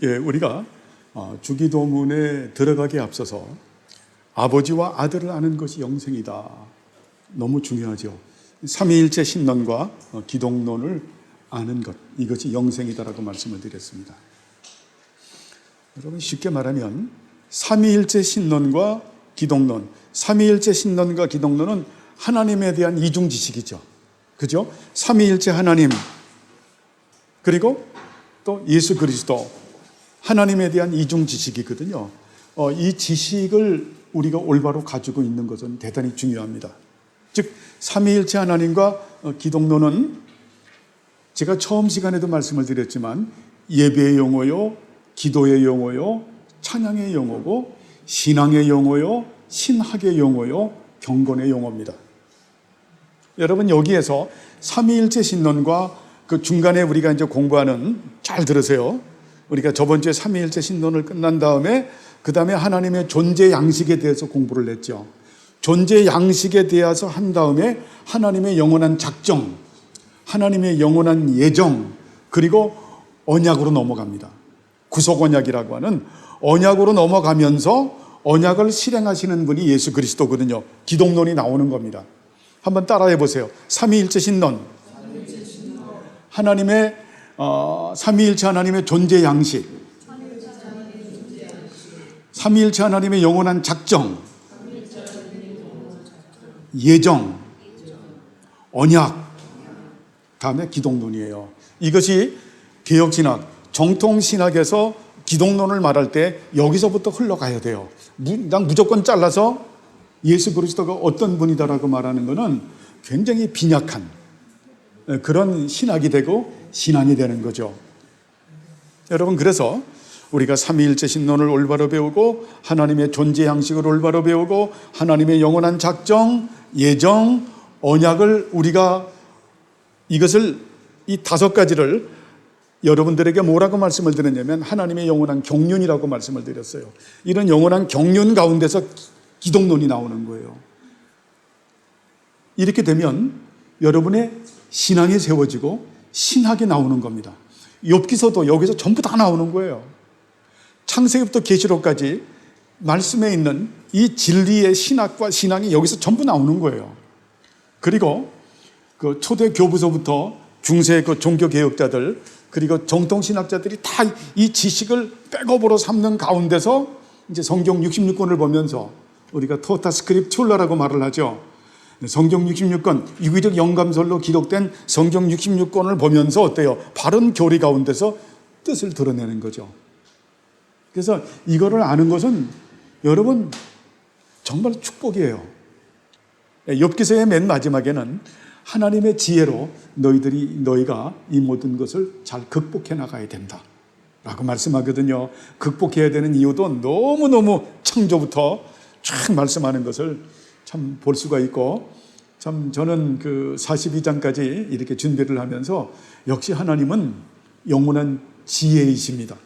우리가 주기도문에 들어가기에 앞서서 아버지와 아들을 아는 것이 영생이다. 너무 중요하죠. 삼위일체 신론과 기독론을 아는 것, 이것이 영생이다라고 말씀을 드렸습니다. 여러분, 쉽게 말하면 삼위일체 신론과 기독론, 삼위일체 신론과 기독론은 하나님에 대한 이중 지식이죠. 그죠? 삼위일체 하나님, 그리고 또 예수 그리스도, 하나님에 대한 이중 지식이거든요. 이 지식을 우리가 올바로 가지고 있는 것은 대단히 중요합니다. 즉, 삼위일체 하나님과 기독론은 제가 처음 시간에도 말씀을 드렸지만 예배의 용어요, 기도의 용어요, 찬양의 용어고, 신앙의 용어요, 신학의 용어요, 경건의 용어입니다. 여러분, 여기에서 삼위일체 신론과 그 중간에 우리가 이제 공부하는, 잘 들으세요. 우리가 저번 주에 삼위일체 신론을 끝난 다음에 그 다음에 하나님의 존재 양식에 대해서 공부를 했죠. 존재 양식에 대해서 한 다음에 하나님의 영원한 작정, 하나님의 영원한 예정, 그리고 언약으로 넘어갑니다. 구속 언약이라고 하는 언약으로 넘어가면서 언약을 실행하시는 분이 예수 그리스도거든요. 기독론이 나오는 겁니다. 한번 따라해 보세요. 삼위일체 신론, 하나님의 삼위일체 하나님의 존재 양식, 삼위일체 하나님의 영원한 작정, 예정, 언약, 다음에 기독론이에요. 이것이 개혁신학, 정통신학에서 기독론을 말할 때 여기서부터 흘러가야 돼요. 그냥 무조건 잘라서 예수 그리스도가 어떤 분이다라고 말하는 것은 굉장히 빈약한 그런 신학이 되고 신앙이 되는 거죠. 여러분, 그래서 우리가 삼위일체 신론을 올바로 배우고 하나님의 존재 양식을 올바로 배우고 하나님의 영원한 작정, 예정, 언약을 우리가 이것을 이 다섯 가지를 여러분들에게 뭐라고 말씀을 드렸냐면 하나님의 영원한 경륜이라고 말씀을 드렸어요. 이런 영원한 경륜 가운데서 기독론이 나오는 거예요. 이렇게 되면 여러분의 신앙이 세워지고 신학이 나오는 겁니다. 욥기서도 여기서 전부 다 나오는 거예요. 창세기부터 계시록까지 말씀에 있는 이 진리의 신학과 신앙이 여기서 전부 나오는 거예요. 그리고 그 초대 교부서부터 중세 그 종교 개혁자들, 그리고 정통신학자들이 다 이 지식을 백업으로 삼는 가운데서 이제 성경 66권을 보면서 우리가 토타 스크립툴라라고 말을 하죠. 성경 66권, 유기적 영감설로 기록된 성경 66권을 보면서 어때요? 바른 교리 가운데서 뜻을 드러내는 거죠. 그래서 이거를 아는 것은 여러분 정말 축복이에요. 욥기서의 맨 마지막에는 하나님의 지혜로 너희가 이 모든 것을 잘 극복해 나가야 된다 라고 말씀하거든요. 극복해야 되는 이유도 너무너무 창조부터 쫙 말씀하는 것을 참 볼 수가 있고, 참 저는 그 42장까지 이렇게 준비를 하면서 역시 하나님은 영원한 지혜이십니다.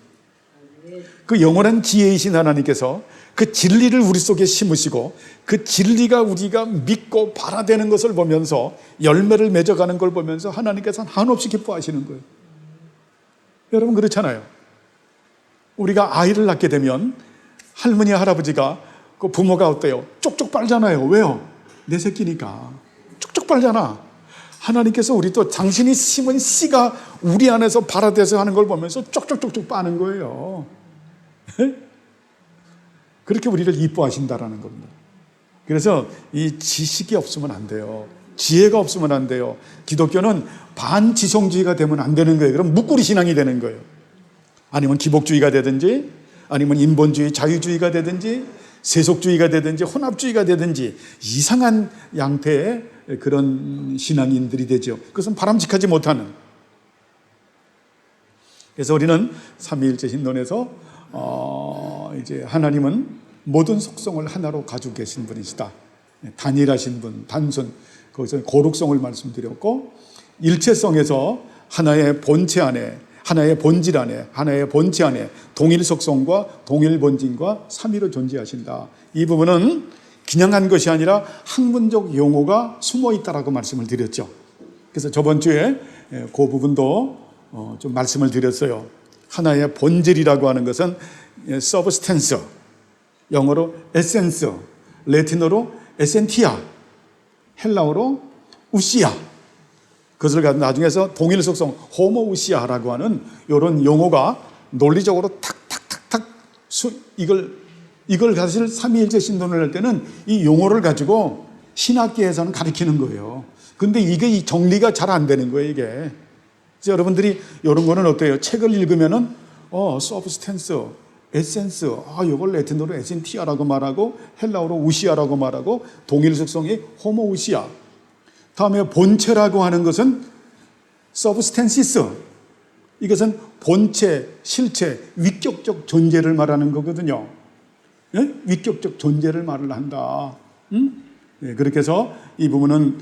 그 영원한 지혜이신 하나님께서 그 진리를 우리 속에 심으시고 그 진리가 우리가 믿고 발화되는 것을 보면서 열매를 맺어가는 걸 보면서 하나님께서는 한없이 기뻐하시는 거예요. 여러분, 그렇잖아요. 우리가 아이를 낳게 되면 할머니, 할아버지가 그 부모가 어때요? 쪽쪽 빨잖아요. 왜요? 내 새끼니까 쪽쪽 빨잖아. 하나님께서 우리 또 당신이 심은 씨가 우리 안에서 발화돼서 하는 걸 보면서 쪽쪽쪽쪽 빠는 거예요. 그렇게 우리를 이뻐하신다라는 겁니다. 그래서 이 지식이 없으면 안 돼요. 지혜가 없으면 안 돼요. 기독교는 반지성주의가 되면 안 되는 거예요. 그럼 묵구리 신앙이 되는 거예요. 아니면 기복주의가 되든지, 아니면 인본주의, 자유주의가 되든지, 세속주의가 되든지, 혼합주의가 되든지 이상한 양태의 그런 신앙인들이 되죠. 그것은 바람직하지 못하는. 그래서 우리는 삼위일체 신론에서 이제 하나님은 모든 속성을 하나로 가지고 계신 분이시다. 단일하신 분, 단순, 거기서 거룩성을 말씀드렸고, 일체성에서 하나의 본체 안에, 하나의 본질 안에, 하나의 본체 안에 동일 속성과 동일 본질과 삼위로 존재하신다. 이 부분은 그냥 한 것이 아니라 학문적 용어가 숨어 있다라고 말씀을 드렸죠. 그래서 저번 주에 그 부분도 좀 말씀을 드렸어요. 하나의 본질이라고 하는 것은 substance, 영어로 essence, 라틴어로 essentia, 헬라어로 우시아, 그것을 가지고 나중에서 동일 속성 호모우시아라고 하는 이런 용어가 논리적으로 탁탁탁탁 이걸 사실 삼위일체 신론을 할 때는 이 용어를 가지고 신학계에서는 가리키는 거예요. 근데 이게 이 정리가 잘 안 되는 거예요, 이게. 그래서 여러분들이 이런 거는 어때요? 책을 읽으면은 substance, essence, 이걸 라틴어로 에센티아라고 말하고 헬라어로 우시아라고 말하고 동일 속성이 호모우시아. 다음에 본체라고 하는 것은 substances. 이것은 본체, 실체, 위격적 존재를 말하는 거거든요. 예? 위격적 존재를 말을 한다. 예, 그렇게 해서 이 부분은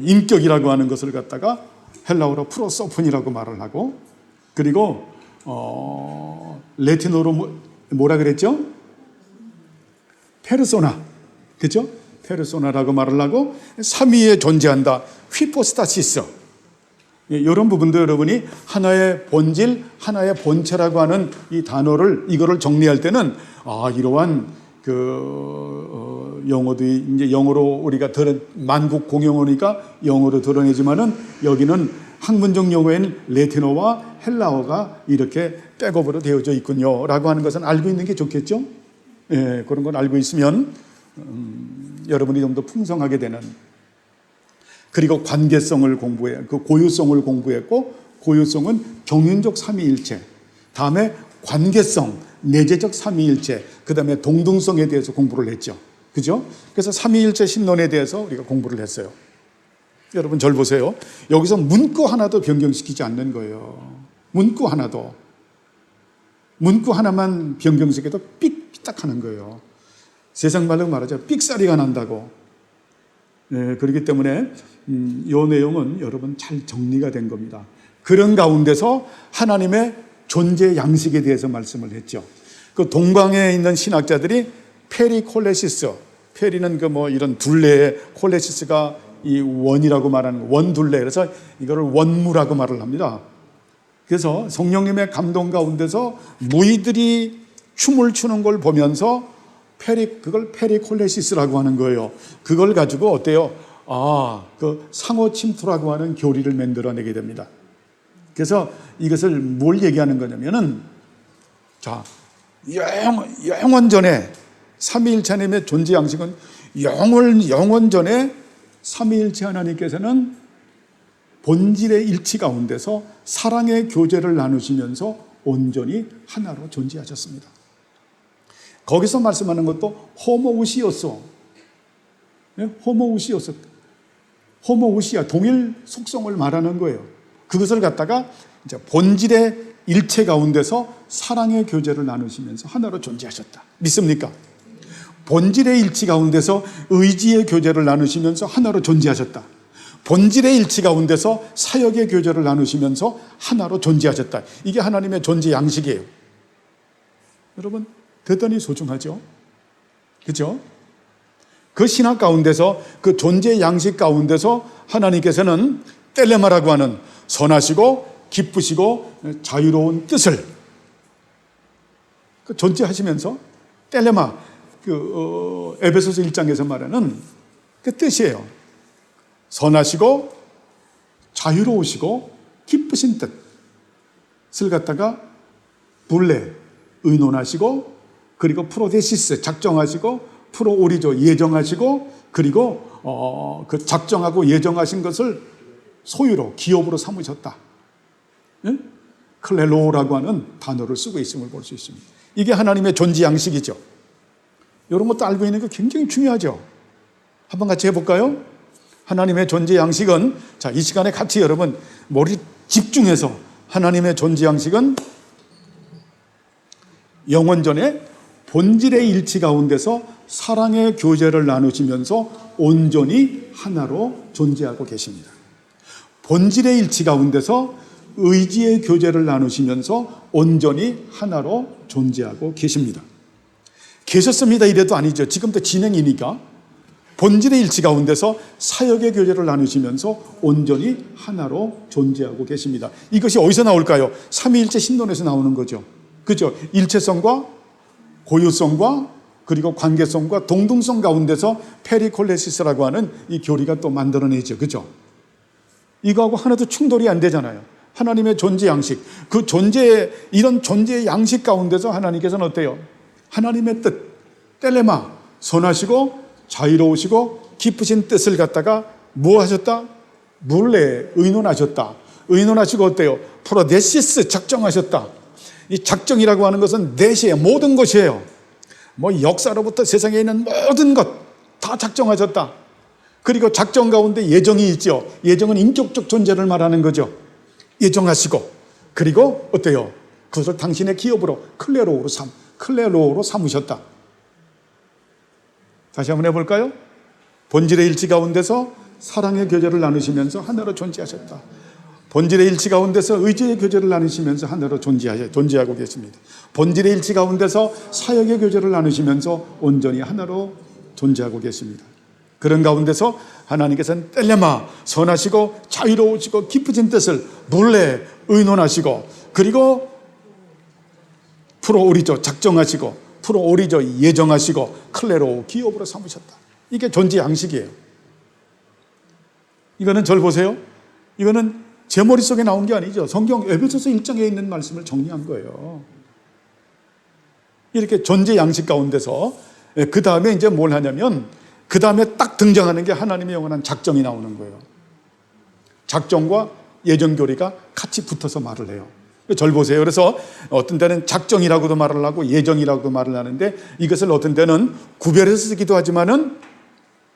인격이라고 하는 것을 갖다가 헬라어로 프로소폰이라고 말을 하고, 그리고 라틴어로 뭐라 그랬죠? 페르소나, 그죠? 페르소나라고 말을 하고, 삼위에 존재한다. 휘포스타시스. 이런 부분도 여러분이 하나의 본질, 하나의 본체라고 하는 이 단어를, 이거를 정리할 때는, 이러한 영어도 이제 영어로 우리가 만국 공용어니까 영어로 드러내지만은 여기는 학문적 용어인 라틴어와 헬라어가 이렇게 백업으로 되어져 있군요라고 하는 것은 알고 있는 게 좋겠죠? 예, 그런 걸 알고 있으면 여러분이 좀 더 풍성하게 되는. 그리고 관계성을 그 고유성을 공부했고, 고유성은 경륜적 삼위일체, 다음에 관계성, 내재적 삼위일체, 그 다음에 동등성에 대해서 공부를 했죠. 그죠? 그래서 삼위일체 신론에 대해서 우리가 공부를 했어요. 여러분 절 보세요. 여기서 문구 하나도 변경시키지 않는 거예요. 문구 하나도. 문구 하나만 변경시켜도 삑딱 하는 거예요. 세상 말로 말하죠. 삑사리가 난다고. 네, 그렇기 때문에 이 내용은 여러분 잘 정리가 된 겁니다. 그런 가운데서 하나님의 존재 양식에 대해서 말씀을 했죠. 그 동방에 있는 신학자들이 페리콜레시스, 페리는 이런 둘레의, 콜레시스가 이 원이라고 말하는 원둘레, 그래서 이거를 원무라고 말을 합니다. 그래서 성령님의 감동 가운데서 무리들이 춤을 추는 걸 보면서 그걸 페리콜레시스라고 하는 거예요. 그걸 가지고 어때요? 상호 침투라고 하는 교리를 만들어내게 됩니다. 그래서 이것을 뭘 얘기하는 거냐면은, 자, 영원전에 삼위일체 하나님의 존재 양식은 영원전에 삼위일체 하나님께서는 본질의 일치 가운데서 사랑의 교제를 나누시면서 온전히 하나로 존재하셨습니다. 거기서 말씀하는 것도 호모우시오소, 호모우시아, 동일 속성을 말하는 거예요. 그것을 갖다가 이제 본질의 일체 가운데서 사랑의 교제를 나누시면서 하나로 존재하셨다. 믿습니까? 본질의 일치 가운데서 의지의 교제를 나누시면서 하나로 존재하셨다. 본질의 일치 가운데서 사역의 교제를 나누시면서 하나로 존재하셨다. 이게 하나님의 존재 양식이에요. 여러분 대단히 소중하죠? 그죠? 그 신학 가운데서, 그 존재 양식 가운데서 하나님께서는 텔레마라고 하는 선하시고 기쁘시고 자유로운 뜻을 존재하시면서, 텔레마, 에베소서 1장에서 말하는 그 뜻이에요. 선하시고 자유로우시고 기쁘신 뜻을 갖다가 불레, 의논하시고, 그리고 프로데시스, 작정하시고, 프로오리조, 예정하시고, 그리고 그 작정하고 예정하신 것을 소유로, 기업으로 삼으셨다. 예? 클레로라고 하는 단어를 쓰고 있음을 볼 수 있습니다. 이게 하나님의 존재 양식이죠. 이런 것도 알고 있는 게 굉장히 중요하죠. 한번 같이 해볼까요? 하나님의 존재 양식은, 자, 이 시간에 같이 여러분 머리 집중해서, 하나님의 존재 양식은 영원전에 본질의 일치 가운데서 사랑의 교제를 나누시면서 온전히 하나로 존재하고 계십니다. 본질의 일치 가운데서 의지의 교제를 나누시면서 온전히 하나로 존재하고 계십니다. 계셨습니다 이래도 아니죠. 지금도 진행이니까. 본질의 일치 가운데서 사역의 교제를 나누시면서 온전히 하나로 존재하고 계십니다. 이것이 어디서 나올까요? 삼위일체 신론에서 나오는 거죠. 그죠? 일체성과 고유성과 그리고 관계성과 동등성 가운데서 페리콜레시스라고 하는 이 교리가 또 만들어내죠. 그죠? 이거하고 하나도 충돌이 안 되잖아요. 하나님의 존재 양식, 그 존재의, 이런 존재의 양식 가운데서 하나님께서는 어때요? 하나님의 뜻, 텔레마, 선하시고 자유로우시고 깊으신 뜻을 갖다가 뭐 하셨다? 몰래 의논하셨다. 의논하시고 어때요? 프로데시스 작정하셨다. 이 작정이라고 하는 것은 내시의 모든 것이에요. 뭐 역사로부터 세상에 있는 모든 것 다 작정하셨다. 그리고 작정 가운데 예정이 있죠. 예정은 인격적 존재를 말하는 거죠. 예정하시고 그리고 어때요? 그것을 당신의 기업으로 클레로로 삼으셨다. 다시 한번 해볼까요? 본질의 일치 가운데서 사랑의 교제를 나누시면서 하나로 존재하셨다. 본질의 일치 가운데서 의지의 교제를 나누시면서 하나로 존재하고 계십니다. 본질의 일치 가운데서 사역의 교제를 나누시면서 온전히 하나로 존재하고 계십니다. 그런 가운데서 하나님께서는 텔레마, 선하시고 자유로우시고 깊으신 뜻을 몰래 의논하시고 그리고 프로오리조 작정하시고 프로오리조 예정하시고 클레로 기업으로 삼으셨다. 이게 존재 양식이에요. 이거는 절 보세요. 이거는 제 머릿속에 나온 게 아니죠. 성경 에베소서 1장에 있는 말씀을 정리한 거예요. 이렇게 존재 양식 가운데서 그 다음에 이제 뭘 하냐면 그 다음에 딱 등장하는 게 하나님의 영원한 작정이 나오는 거예요. 작정과 예정교리가 같이 붙어서 말을 해요. 절 보세요. 그래서 어떤 때는 작정이라고도 말을 하고 예정이라고도 말을 하는데 이것을 어떤 때는 구별해서 쓰기도 하지만은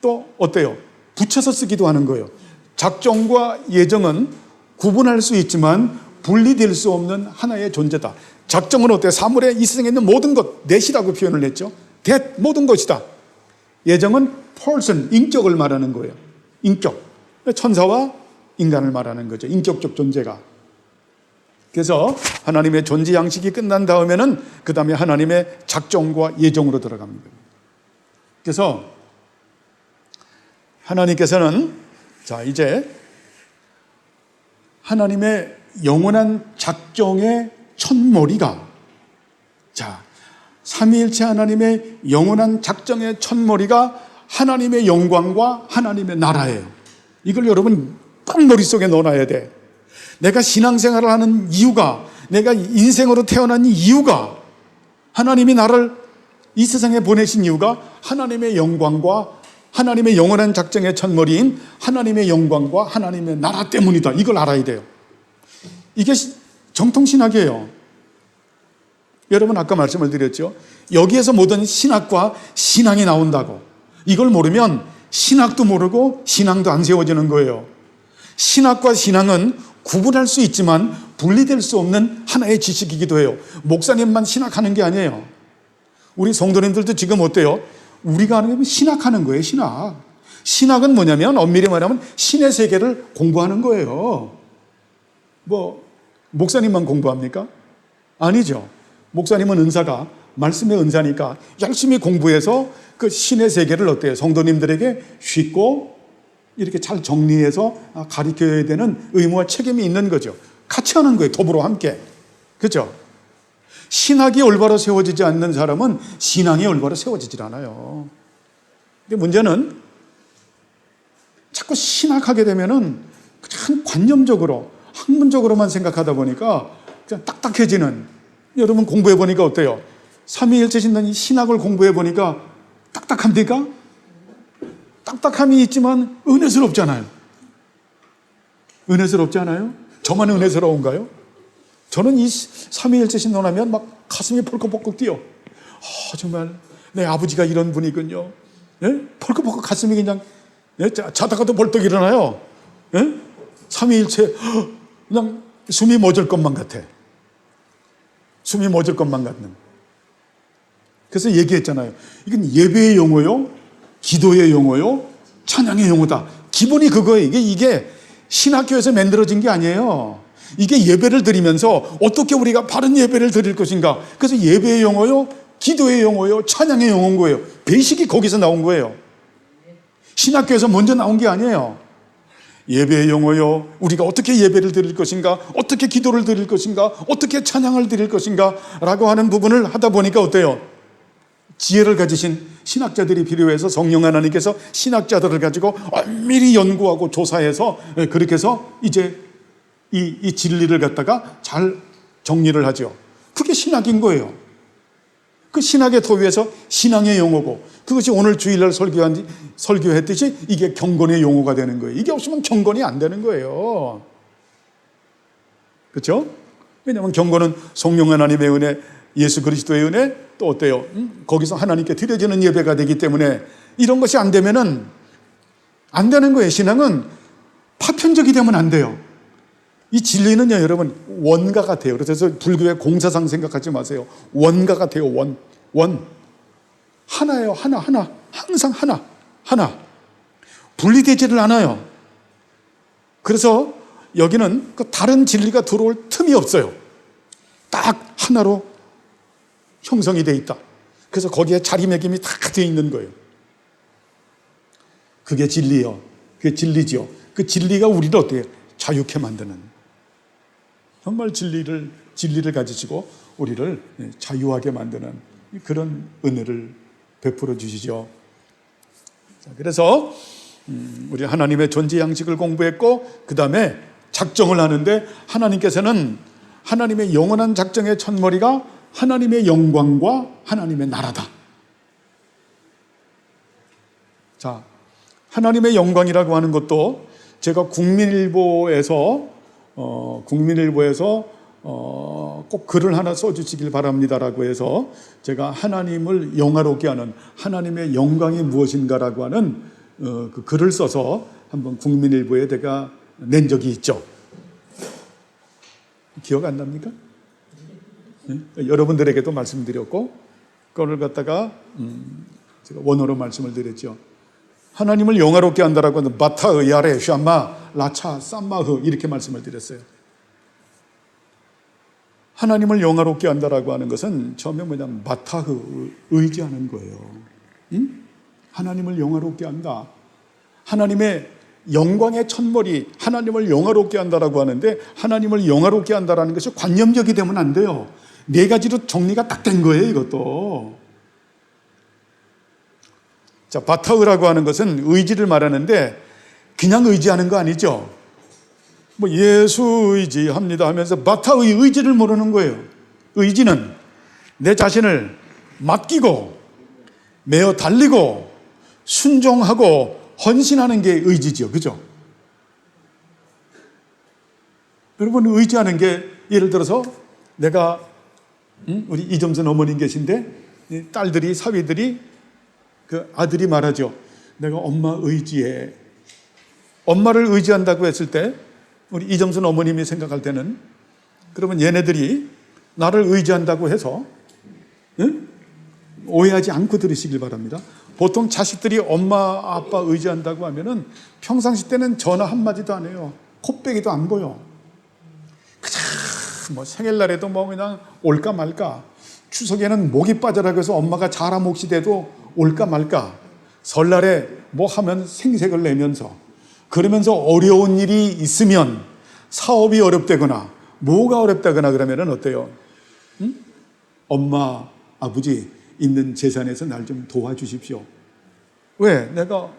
또 어때요? 붙여서 쓰기도 하는 거예요. 작정과 예정은 구분할 수 있지만 분리될 수 없는 하나의 존재다. 작정은 어때요? 사물에 이 세상에 있는 모든 것, 넷이라고 표현을 했죠. 모든 것이다. 예정은 person, 인격을 말하는 거예요. 인격. 천사와 인간을 말하는 거죠. 인격적 존재가. 그래서 하나님의 존재 양식이 끝난 다음에는 그 다음에 하나님의 작정과 예정으로 들어갑니다. 그래서 하나님께서는 자 이제 하나님의 영원한 작정의 첫머리가 자 삼위일체 하나님의 영원한 작정의 첫머리가 하나님의 영광과 하나님의 나라예요. 이걸 여러분 꼭 머릿속에 넣어놔야 돼. 내가 신앙생활을 하는 이유가, 내가 인생으로 태어난 이유가, 하나님이 나를 이 세상에 보내신 이유가 하나님의 영광과 하나님의 영원한 작정의 첫머리인 하나님의 영광과 하나님의 나라 때문이다. 이걸 알아야 돼요. 이게 정통신학이에요. 여러분 아까 말씀을 드렸죠. 여기에서 모든 신학과 신앙이 나온다고. 이걸 모르면 신학도 모르고 신앙도 안 세워지는 거예요. 신학과 신앙은 구분할 수 있지만 분리될 수 없는 하나의 지식이기도 해요. 목사님만 신학하는 게 아니에요. 우리 성도님들도 지금 어때요? 우리가 하는 게 신학하는 거예요. 신학은 뭐냐면 엄밀히 말하면 신의 세계를 공부하는 거예요. 뭐 목사님만 공부합니까? 아니죠. 목사님은 은사가 말씀의 은사니까 열심히 공부해서 그 신의 세계를 어때요? 성도님들에게 쉽고 이렇게 잘 정리해서 가르쳐야 되는 의무와 책임이 있는 거죠. 같이 하는 거예요. 더불어 함께. 그렇죠? 신학이 올바로 세워지지 않는 사람은 신앙이 올바로 세워지질 않아요. 근데 문제는 자꾸 신학하게 되면은 그냥 관념적으로 학문적으로만 생각하다 보니까 그냥 딱딱해지는. 여러분 공부해 보니까 어때요? 삼위일체 신학을 공부해 보니까 딱딱합니까? 딱딱함이 있지만 은혜스럽잖아요. 은혜스럽지 않아요? 저만 은혜스러운가요? 저는 이 삼위일체 신론하면 막 가슴이 벌컥벌컥 뛰어. 정말 내 아버지가 이런 분이군요. 예? 벌컥벌컥 가슴이 그냥 자다가도 벌떡 일어나요. 예? 삼위일체 그냥 숨이 멎을 것만 같아. 숨이 멎을 것만 같는. 그래서 얘기했잖아요. 이건 예배의 용어요, 기도의 용어요, 찬양의 용어다. 기본이 그거예요. 이게 신학교에서 만들어진 게 아니에요. 이게 예배를 드리면서 어떻게 우리가 바른 예배를 드릴 것인가. 그래서 예배의 용어요, 기도의 용어요, 찬양의 용어인 거예요. 베이식이 거기서 나온 거예요. 신학교에서 먼저 나온 게 아니에요. 예배의 용어요, 우리가 어떻게 예배를 드릴 것인가, 어떻게 기도를 드릴 것인가, 어떻게 찬양을 드릴 것인가 라고 하는 부분을 하다 보니까 어때요? 지혜를 가지신 신학자들이 필요해서 성령 하나님께서 신학자들을 가지고 엄밀히 연구하고 조사해서 그렇게 해서 이제 이 진리를 갖다가 잘 정리를 하죠. 그게 신학인 거예요. 그 신학의 토위에서 신앙의 용어고, 그것이 오늘 주일날 설교했듯이 이게 경건의 용어가 되는 거예요. 이게 없으면 경건이 안 되는 거예요. 그렇죠? 왜냐하면 경건은 성령 하나님의 은혜, 예수 그리스도의 은혜, 또 어때요? 거기서 하나님께 드려지는 예배가 되기 때문에 이런 것이 안 되면은 안 되는 거예요. 신앙은 파편적이 되면 안 돼요. 이 진리는요, 여러분, 원가 같아요. 그래서 불교의 공사상 생각하지 마세요. 원가 같아요. 원. 하나예요. 하나. 항상 하나. 분리되지를 않아요. 그래서 여기는 그 다른 진리가 들어올 틈이 없어요. 딱 하나로 형성이 되어 있다. 그래서 거기에 자리매김이 다 되어 있는 거예요. 그게 진리요. 그게 진리지요. 그 진리가 우리를 어때요? 자유케 만드는. 정말 진리를 가지시고 우리를 자유하게 만드는 그런 은혜를 베풀어 주시죠. 그래서 우리 하나님의 존재 양식을 공부했고, 그 다음에 작정을 하는데, 하나님께서는 하나님의 영원한 작정의 첫머리가 하나님의 영광과 하나님의 나라다. 자, 하나님의 영광이라고 하는 것도 제가 국민일보에서 꼭 글을 하나 써주시길 바랍니다라고 해서 제가 하나님을 영화롭게 하는 하나님의 영광이 무엇인가라고 하는 그 글을 써서 한번 국민일보에 제가 낸 적이 있죠. 기억 안 납니까? 네? 여러분들에게도 말씀드렸고, 그걸 갖다가 제가 원어로 말씀을 드렸죠. 하나님을 영화롭게 한다라고 하는 바타의 야레 샤마 라차 쌈마흐 이렇게 말씀을 드렸어요. 하나님을 영화롭게 한다라고 하는 것은 처음에 뭐냐면 바타흐, 의지하는 거예요. 하나님을 영화롭게 한다. 하나님의 영광의 첫머리, 하나님을 영화롭게 한다라고 하는데, 하나님을 영화롭게 한다라는 것이 관념적이 되면 안 돼요. 네 가지로 정리가 딱 된 거예요, 이것도. 자, 바타흐라고 하는 것은 의지를 말하는데, 그냥 의지하는 거 아니죠. 뭐 예수 의지합니다 하면서 바타의 의지를 모르는 거예요. 의지는 내 자신을 맡기고 매어 달리고 순종하고 헌신하는 게 의지죠. 그죠? 여러분, 의지하는 게 예를 들어서 내가 우리 이점선 어머님 계신데 딸들이, 사위들이, 그 아들이 말하죠. 내가 엄마 의지해. 엄마를 의지한다고 했을 때 우리 이점순 어머님이 생각할 때는, 그러면 얘네들이 나를 의지한다고 해서 오해하지 않고 들으시길 바랍니다. 보통 자식들이 엄마 아빠 의지한다고 하면은 평상시 때는 전화 한마디도 안 해요. 콧배기도 안 보여. 그냥 뭐 생일날에도 뭐 그냥 올까 말까, 추석에는 목이 빠져라 그래서 엄마가 자라 몫이 돼도 올까 말까, 설날에 뭐 하면 생색을 내면서, 그러면서 어려운 일이 있으면, 사업이 어렵다거나 뭐가 어렵다거나 그러면은 어때요? 엄마, 아버지 있는 재산에서 날 좀 도와주십시오. 왜? 내가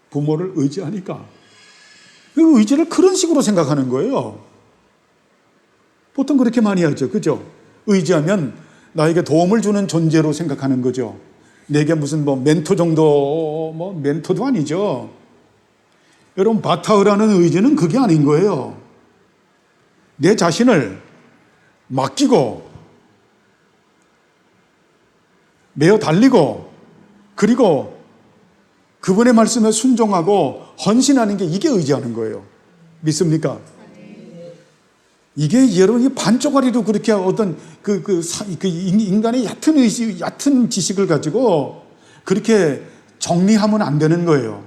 부모를 의지하니까. 그 의지를 그런 식으로 생각하는 거예요. 보통 그렇게 많이 하죠. 그죠? 의지하면 나에게 도움을 주는 존재로 생각하는 거죠. 내게 무슨 뭐 멘토 정도, 뭐 멘토도 아니죠. 여러분, 바타흐라는 의지는 그게 아닌 거예요. 내 자신을 맡기고 매어 달리고, 그리고 그분의 말씀에 순종하고 헌신하는 게, 이게 의지하는 거예요. 믿습니까? 이게 여러분이 반쪽짜리로 그렇게 어떤 그 인간의 얕은 의지, 얕은 지식을 가지고 그렇게 정리하면 안 되는 거예요.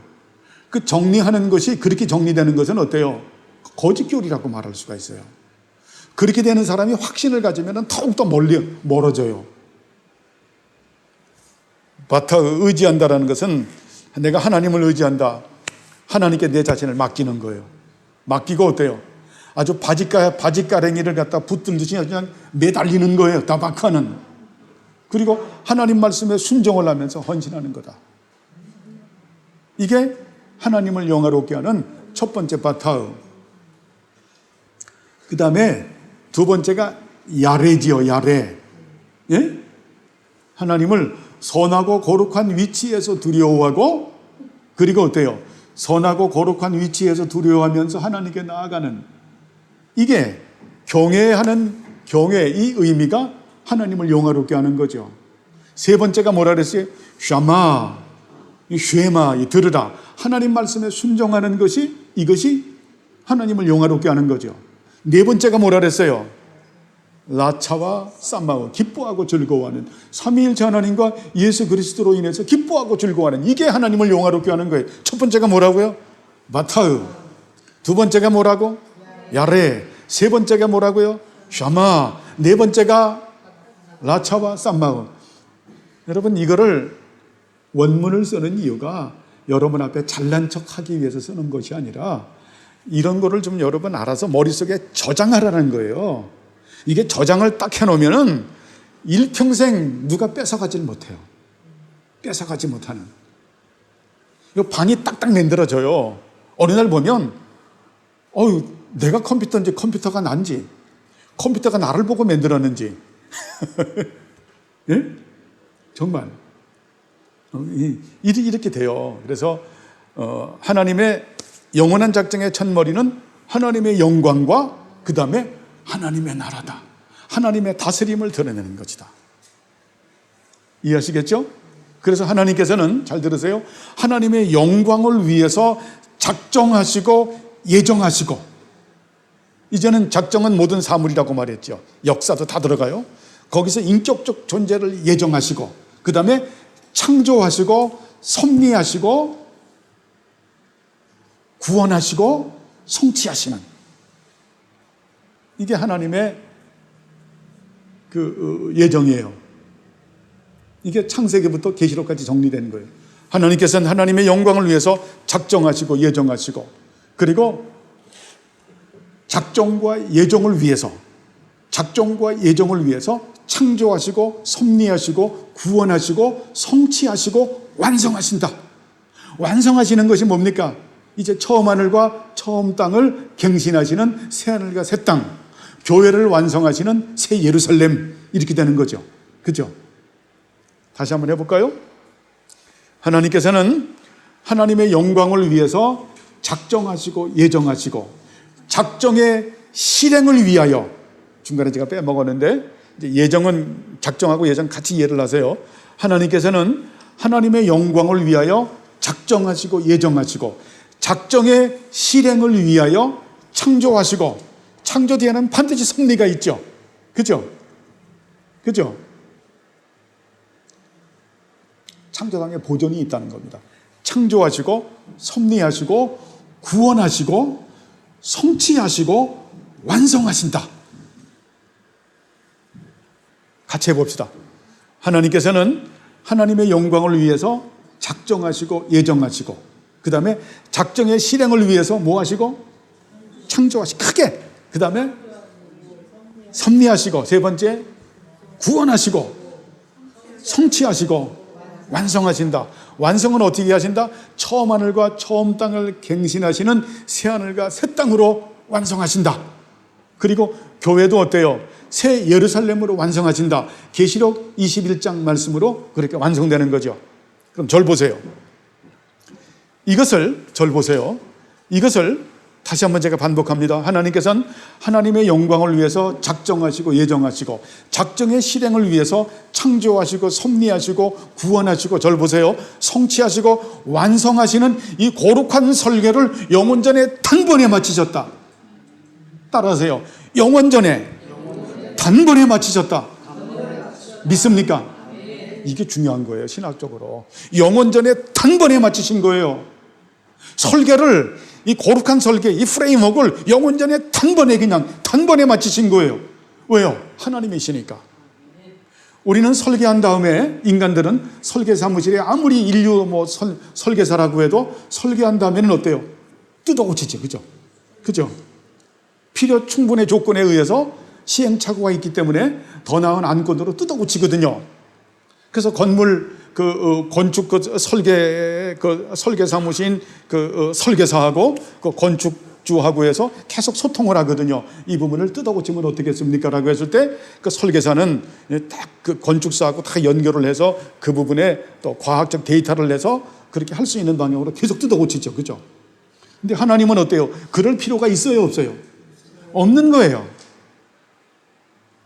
그 정리하는 것이, 그렇게 정리되는 것은 어때요? 거짓교리라고 말할 수가 있어요. 그렇게 되는 사람이 확신을 가지면 더욱더 멀어져요. 바타 의지한다라는 것은 내가 하나님을 의지한다. 하나님께 내 자신을 맡기는 거예요. 맡기고 어때요? 아주 바지가랭이를 갖다 붙들듯이 그냥 매달리는 거예요. 다박하는. 그리고 하나님 말씀에 순종을 하면서 헌신하는 거다. 이게 하나님을 영화롭게 하는 첫 번째 바타흐. 그 다음에 두 번째가 야레지요. 야레. 예? 하나님을 선하고 거룩한 위치에서 두려워하고, 그리고 어때요? 선하고 거룩한 위치에서 두려워하면서 하나님께 나아가는, 이게 경외하는 경외, 이 의미가 하나님을 영화롭게 하는 거죠. 세 번째가 뭐라 그랬어요? 샤마, 쉐마, 들으라. 하나님 말씀에 순종하는 것이, 이것이 하나님을 영화롭게 하는 거죠. 네 번째가 뭐라 그랬어요? 라차와 쌈마오, 기뻐하고 즐거워하는, 삼위일체 하나님과 예수 그리스도로 인해서 기뻐하고 즐거워하는, 이게 하나님을 영화롭게 하는 거예요. 첫 번째가 뭐라고요? 바타흐. 두 번째가 뭐라고? 야레. 세 번째가 뭐라고요? 샤마. 네 번째가 라차와 쌈마오. 여러분, 이거를 원문을 쓰는 이유가 여러분 앞에 잘난 척 하기 위해서 쓰는 것이 아니라, 이런 거를 좀 여러분 알아서 머릿속에 저장하라는 거예요. 이게 저장을 딱 해놓으면은 일평생 누가 뺏어가질 못해요. 뺏어가지 못하는. 이 방이 딱딱 만들어져요. 어느 날 보면, 내가 컴퓨터인지 컴퓨터가 난지, 컴퓨터가 나를 보고 만들었는지. 예? 정말. 이렇게 돼요. 그래서, 하나님의 영원한 작정의 첫머리는 하나님의 영광과 그 다음에 하나님의 나라다. 하나님의 다스림을 드러내는 것이다. 이해하시겠죠? 그래서 하나님께서는, 잘 들으세요, 하나님의 영광을 위해서 작정하시고 예정하시고, 이제는 작정은 모든 사물이라고 말했죠. 역사도 다 들어가요. 거기서 인격적 존재를 예정하시고, 그 다음에 창조하시고 섭리하시고 구원하시고 성취하시는, 이게 하나님의 그 예정이에요. 이게 창세기부터 계시록까지 정리된 거예요. 하나님께서는 하나님의 영광을 위해서 작정하시고 예정하시고, 그리고 작정과 예정을 위해서 창조하시고 섭리하시고 구원하시고 성취하시고 완성하신다. 완성하시는 것이 뭡니까? 이제 처음 하늘과 처음 땅을 갱신하시는 새 하늘과 새 땅, 교회를 완성하시는 새 예루살렘, 이렇게 되는 거죠. 그죠? 다시 한번 해볼까요? 하나님께서는 하나님의 영광을 위해서 작정하시고 예정하시고, 작정의 실행을 위하여, 중간에 제가 빼먹었는데, 이제 예정은 작정하고 예정 같이 이해를 하세요. 하나님께서는 하나님의 영광을 위하여 작정하시고 예정하시고, 작정의 실행을 위하여 창조하시고, 창조 뒤에는 반드시 섭리가 있죠. 그죠? 그죠? 창조당에 보존이 있다는 겁니다. 창조하시고 섭리하시고 구원하시고 성취하시고 완성하신다. 같이 해봅시다. 하나님께서는 하나님의 영광을 위해서 작정하시고 예정하시고, 그 다음에 작정의 실행을 위해서 뭐 하시고? 창조하시고, 크게. 그 다음에 섭리하시고, 세 번째 구원하시고 성취하시고 완성하신다. 완성은 어떻게 하신다? 처음 하늘과 처음 땅을 갱신하시는 새 하늘과 새 땅으로 완성하신다. 그리고 교회도 어때요? 새 예루살렘으로 완성하신다. 계시록 21장 말씀으로 그렇게 완성되는 거죠. 그럼 절 보세요. 절 보세요. 이것을 다시 한번 제가 반복합니다. 하나님께서는 하나님의 영광을 위해서 작정하시고 예정하시고, 작정의 실행을 위해서 창조하시고 섭리하시고 구원하시고, 절 보세요, 성취하시고 완성하시는 이 거룩한 설계를 영원전에 단번에 마치셨다. 따라하세요. 영원전에 단번에 마치셨다. 믿습니까? 이게 중요한 거예요. 신학적으로 영원전에 단번에 마치신 거예요. 설계를, 이 거룩한 설계, 이 프레임워크를 영원전에 단번에 마치신 거예요. 왜요? 하나님이시니까. 우리는 설계한 다음에, 인간들은 설계 사무실에 아무리 인류 설계사라고 해도 설계한 다음에는 어때요? 뜯어고치죠. 그죠? 그죠? 필요 충분의 조건에 의해서 시행착오가 있기 때문에 더 나은 안건으로 뜯어고치거든요. 그래서 건물 건축 설계 사무실인 설계사하고 건축주하고 해서 계속 소통을 하거든요. 이 부분을 뜯어고치면 어떻겠습니까? 라고 했을 때 그 설계사는 딱 그 건축사하고 다 연결을 해서 그 부분에 또 과학적 데이터를 내서 그렇게 할 수 있는 방향으로 계속 뜯어고치죠. 그죠? 근데 하나님은 어때요? 그럴 필요가 있어요? 없어요? 없는 거예요.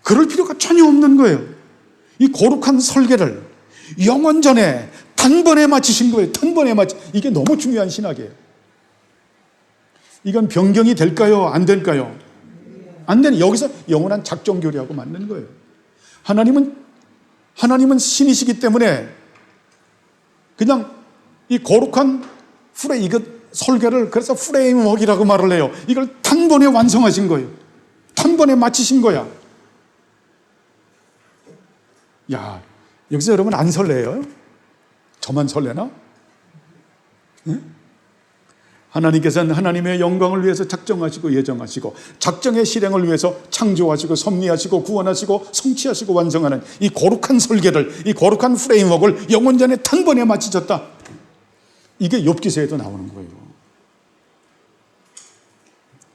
그럴 필요가 전혀 없는 거예요. 이 거룩한 설계를 영원전에 단번에 마치신 거예요. 단번에 이게 너무 중요한 신학이에요. 이건 변경이 될까요? 안 될까요? 안 되는, 여기서 영원한 작정교리하고 맞는 거예요. 하나님은 신이시기 때문에 그냥 이 거룩한 설계를 그래서 프레임워크라고 말을 해요. 이걸 단번에 완성하신 거예요. 단번에 마치신 거야. 야, 여기서 여러분 안 설레요? 저만 설레나? 네? 하나님께서는 하나님의 영광을 위해서 작정하시고 예정하시고 작정의 실행을 위해서 창조하시고 섭리하시고 구원하시고 성취하시고 완성하는 이 거룩한 설계를, 이 거룩한 프레임워크를 영원전에 단번에 마치셨다. 이게 욥기서에도 나오는 거예요.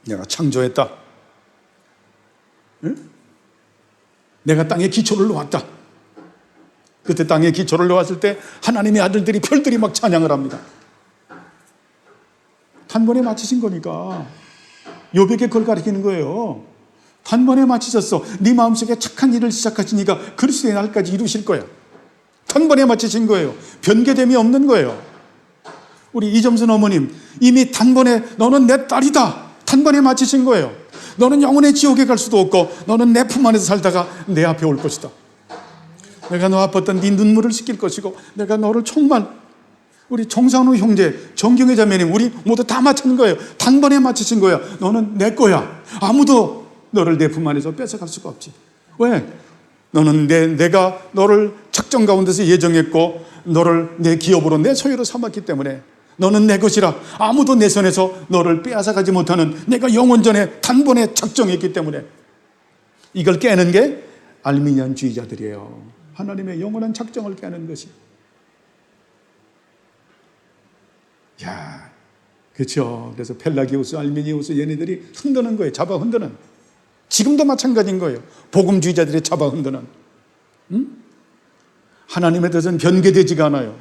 내가 창조했다. 응? 내가 땅에 기초를 놓았다. 그때 땅에 기초를 놓았을 때 하나님의 아들들이, 별들이 막 찬양을 합니다. 단번에 마치신 거니까. 욥에게 그걸 가르치는 거예요. 단번에 마치셨어. 네 마음속에 착한 일을 시작하시니까 그리스도의 날까지 이루실 거야. 단번에 마치신 거예요. 변개됨이 없는 거예요. 우리 이점순 어머님, 이미 단번에 너는 내 딸이다. 단번에 마치신 거예요. 너는 영원의 지옥에 갈 수도 없고 너는 내 품 안에서 살다가 내 앞에 올 것이다. 내가 너 아팠던 네 눈물을 씻길 것이고 내가 너를 정말, 우리 정상우 형제, 정경혜 자매님, 우리 모두 다 마친 거예요. 단번에 마치신 거야. 너는 내 거야. 아무도 너를 내 품 안에서 뺏어갈 수가 없지. 왜? 너는 내가 너를 작정 가운데서 예정했고 너를 내 기업으로, 내 소유로 삼았기 때문에 너는 내 것이라. 아무도 내 손에서 너를 빼앗아가지 못하는, 내가 영원전에 단번에 작정했기 때문에. 이걸 깨는 게 알미니안주의자들이에요. 하나님의 영원한 작정을 깨는 것이. 야, 그렇죠. 그래서 펠라기우스, 알미니우스 얘네들이 흔드는 거예요. 잡아 흔드는. 지금도 마찬가지인 거예요. 복음주의자들이 잡아 흔드는. 하나님의 뜻은 변개되지가 않아요.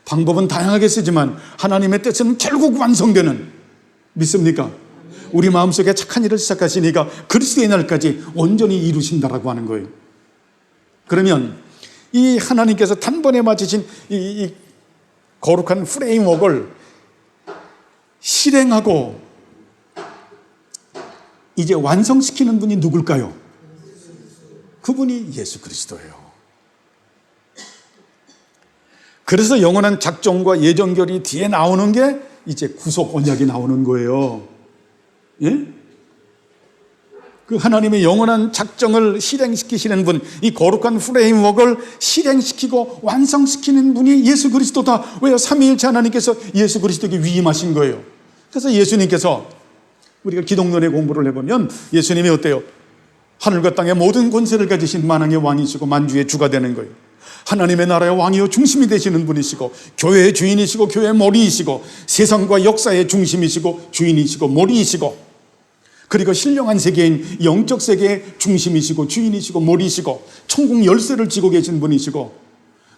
방법은 다양하게 쓰지만 하나님의 뜻은 결국 완성되는. 믿습니까? 우리 마음속에 착한 일을 시작하시니까 그리스도의 날까지 온전히 이루신다라고 하는 거예요. 그러면 이 하나님께서 단번에 마치신 이 거룩한 프레임워크를 실행하고 이제 완성시키는 분이 누굴까요? 그분이 예수 그리스도예요. 그래서 영원한 작정과 예정결이 뒤에 나오는 게 이제 구속 언약이 나오는 거예요. 예? 그 하나님의 영원한 작정을 실행시키시는 분, 이 거룩한 프레임워크를 실행시키고 완성시키는 분이 예수 그리스도다. 왜요? 삼위일체 하나님께서 예수 그리스도에게 위임하신 거예요. 그래서 예수님께서, 우리가 기독론의 공부를 해보면 예수님이 어때요? 하늘과 땅의 모든 권세를 가지신 만왕의 왕이시고 만주의 주가 되는 거예요. 하나님의 나라의 왕이요 중심이 되시는 분이시고 교회의 주인이시고 교회의 머리이시고 세상과 역사의 중심이시고 주인이시고 머리이시고, 그리고 신령한 세계인 영적 세계의 중심이시고 주인이시고 머리이시고 천국 열쇠를 쥐고 계신 분이시고,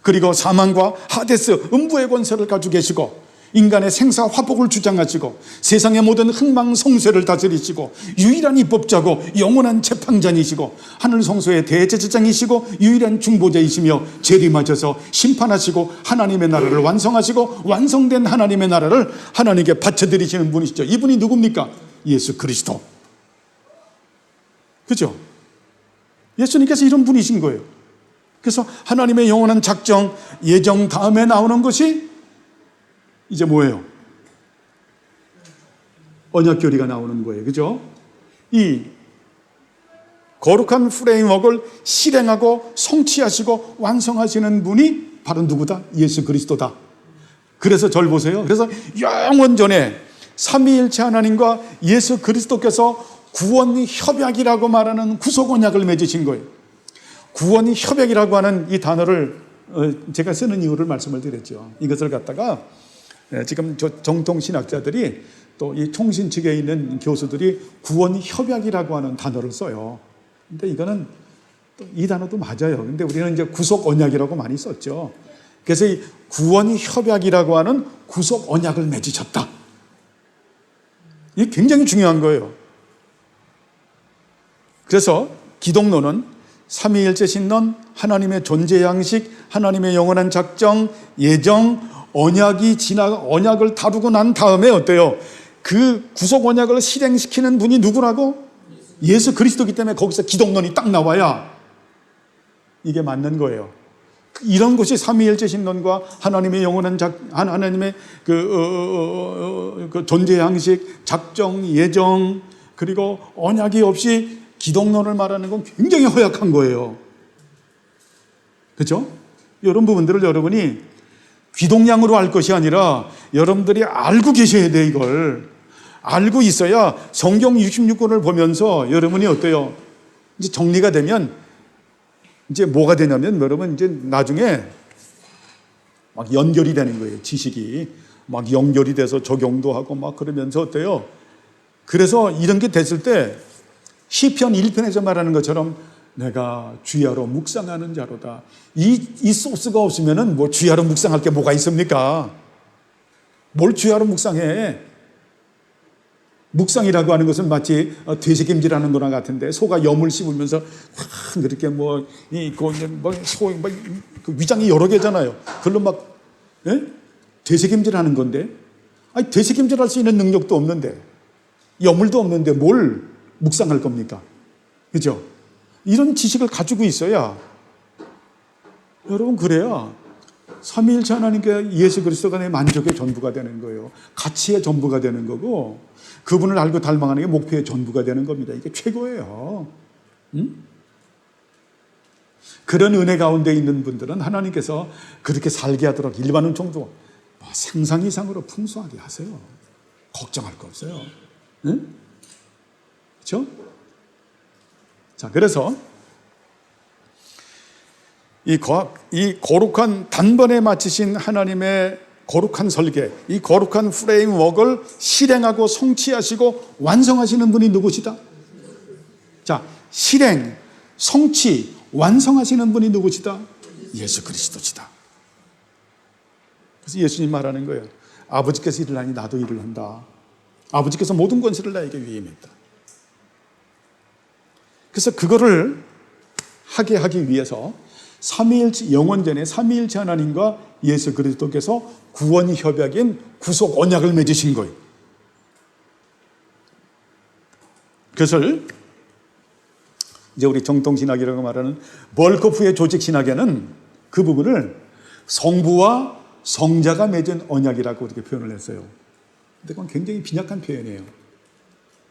그리고 사망과 하데스 음부의 권세를 가지고 계시고 인간의 생사 화복을 주장하시고 세상의 모든 흥망성쇠를 다스리시고 유일한 입법자고 영원한 재판장이시고 하늘 성소의 대제사장이시고 유일한 중보자이시며 재림하셔서 심판하시고 하나님의 나라를 완성하시고 완성된 하나님의 나라를 하나님께 바쳐드리시는 분이시죠. 이분이 누굽니까? 예수 그리스도. 그죠? 예수님께서 이런 분이신 거예요. 그래서 하나님의 영원한 작정, 예정 다음에 나오는 것이 이제 뭐예요? 언약교리가 나오는 거예요. 그죠? 이 거룩한 프레임워크를 실행하고 성취하시고 완성하시는 분이 바로 누구다? 예수 그리스도다. 그래서 저를 보세요. 그래서 영원전에 삼위일체 하나님과 예수 그리스도께서 구원 협약이라고 말하는 구속 언약을 맺으신 거예요. 구원 협약이라고 하는 이 단어를 제가 쓰는 이유를 말씀을 드렸죠. 이것을 갖다가 지금 정통 신학자들이 또 이 총신 측에 있는 교수들이 구원 협약이라고 하는 단어를 써요. 근데 이거는 이 단어도 맞아요. 근데 우리는 이제 구속 언약이라고 많이 썼죠. 그래서 이 구원 협약이라고 하는 구속 언약을 맺으셨다. 이게 굉장히 중요한 거예요. 그래서 기독론은 삼위일체 신론, 하나님의 존재 양식, 하나님의 영원한 작정, 예정, 언약을 다루고 난 다음에 어때요? 그 구속 언약을 실행시키는 분이 누구라고? 예수 그리스도이기 때문에 거기서 기독론이 딱 나와야 이게 맞는 거예요. 이런 것이 삼위일체 신론과 하나님의 영원한 하나님의 그 존재 양식, 작정, 예정, 그리고 언약이 없이 기독론을 말하는 건 굉장히 허약한 거예요. 그렇죠? 이런 부분들을 여러분이 귀동냥으로 알 것이 아니라 여러분들이 알고 계셔야 돼. 이걸 알고 있어야 성경 66권을 보면서 여러분이 어때요? 이제 정리가 되면 이제 뭐가 되냐면 여러분 이제 나중에 막 연결이 되는 거예요. 지식이 막 연결이 돼서 적용도 하고 막 그러면서 어때요? 그래서 이런 게 됐을 때 시편 1편에서 말하는 것처럼 내가 주야로 묵상하는 자로다. 이 소스가 없으면은 뭐 주야로 묵상할 게 뭐가 있습니까? 뭘 주야로 묵상해? 묵상이라고 하는 것은 마치 되새김질하는 거랑 같은데 소가 염을 씹으면서 그렇게 그 위장이 여러 개잖아요. 그걸로 막 되새김질하는 건데, 아니 되새김질할 수 있는 능력도 없는데, 염물도 없는데 뭘 묵상할 겁니까? 그죠? 이런 지식을 가지고 있어야 여러분 그래야 삼위일체 하나님께 예수 그리스도가 내 만족의 전부가 되는 거예요. 가치의 전부가 되는 거고 그분을 알고 닮아가는 게 목표의 전부가 되는 겁니다. 이게 최고예요. 그런 은혜 가운데 있는 분들은 하나님께서 그렇게 살게 하도록 일반 은총도 상상 이상으로 풍성하게 하세요. 걱정할 거 없어요. 응? 그렇죠? 자, 그래서 이 거룩한 단번에 마치신 하나님의 거룩한 설계, 이 거룩한 프레임워크를 실행하고 성취하시고 완성하시는 분이 누구시다? 자, 실행, 성취, 완성하시는 분이 누구시다? 예수 그리스도시다. 그래서 예수님 말하는 거예요. 아버지께서 일을 하니 나도 일을 한다. 아버지께서 모든 권세를 나에게 위임했다. 그래서 그거를 하기 위해서 삼위일체 영원전에 삼위일체 하나님과 예수 그리스도께서 구원 협약인 구속 언약을 맺으신 거예요. 그것을 이제 우리 정통신학이라고 말하는 벌코프의 조직신학에는 그 부분을 성부와 성자가 맺은 언약이라고 이렇게 표현을 했어요. 근데 그건 굉장히 빈약한 표현이에요.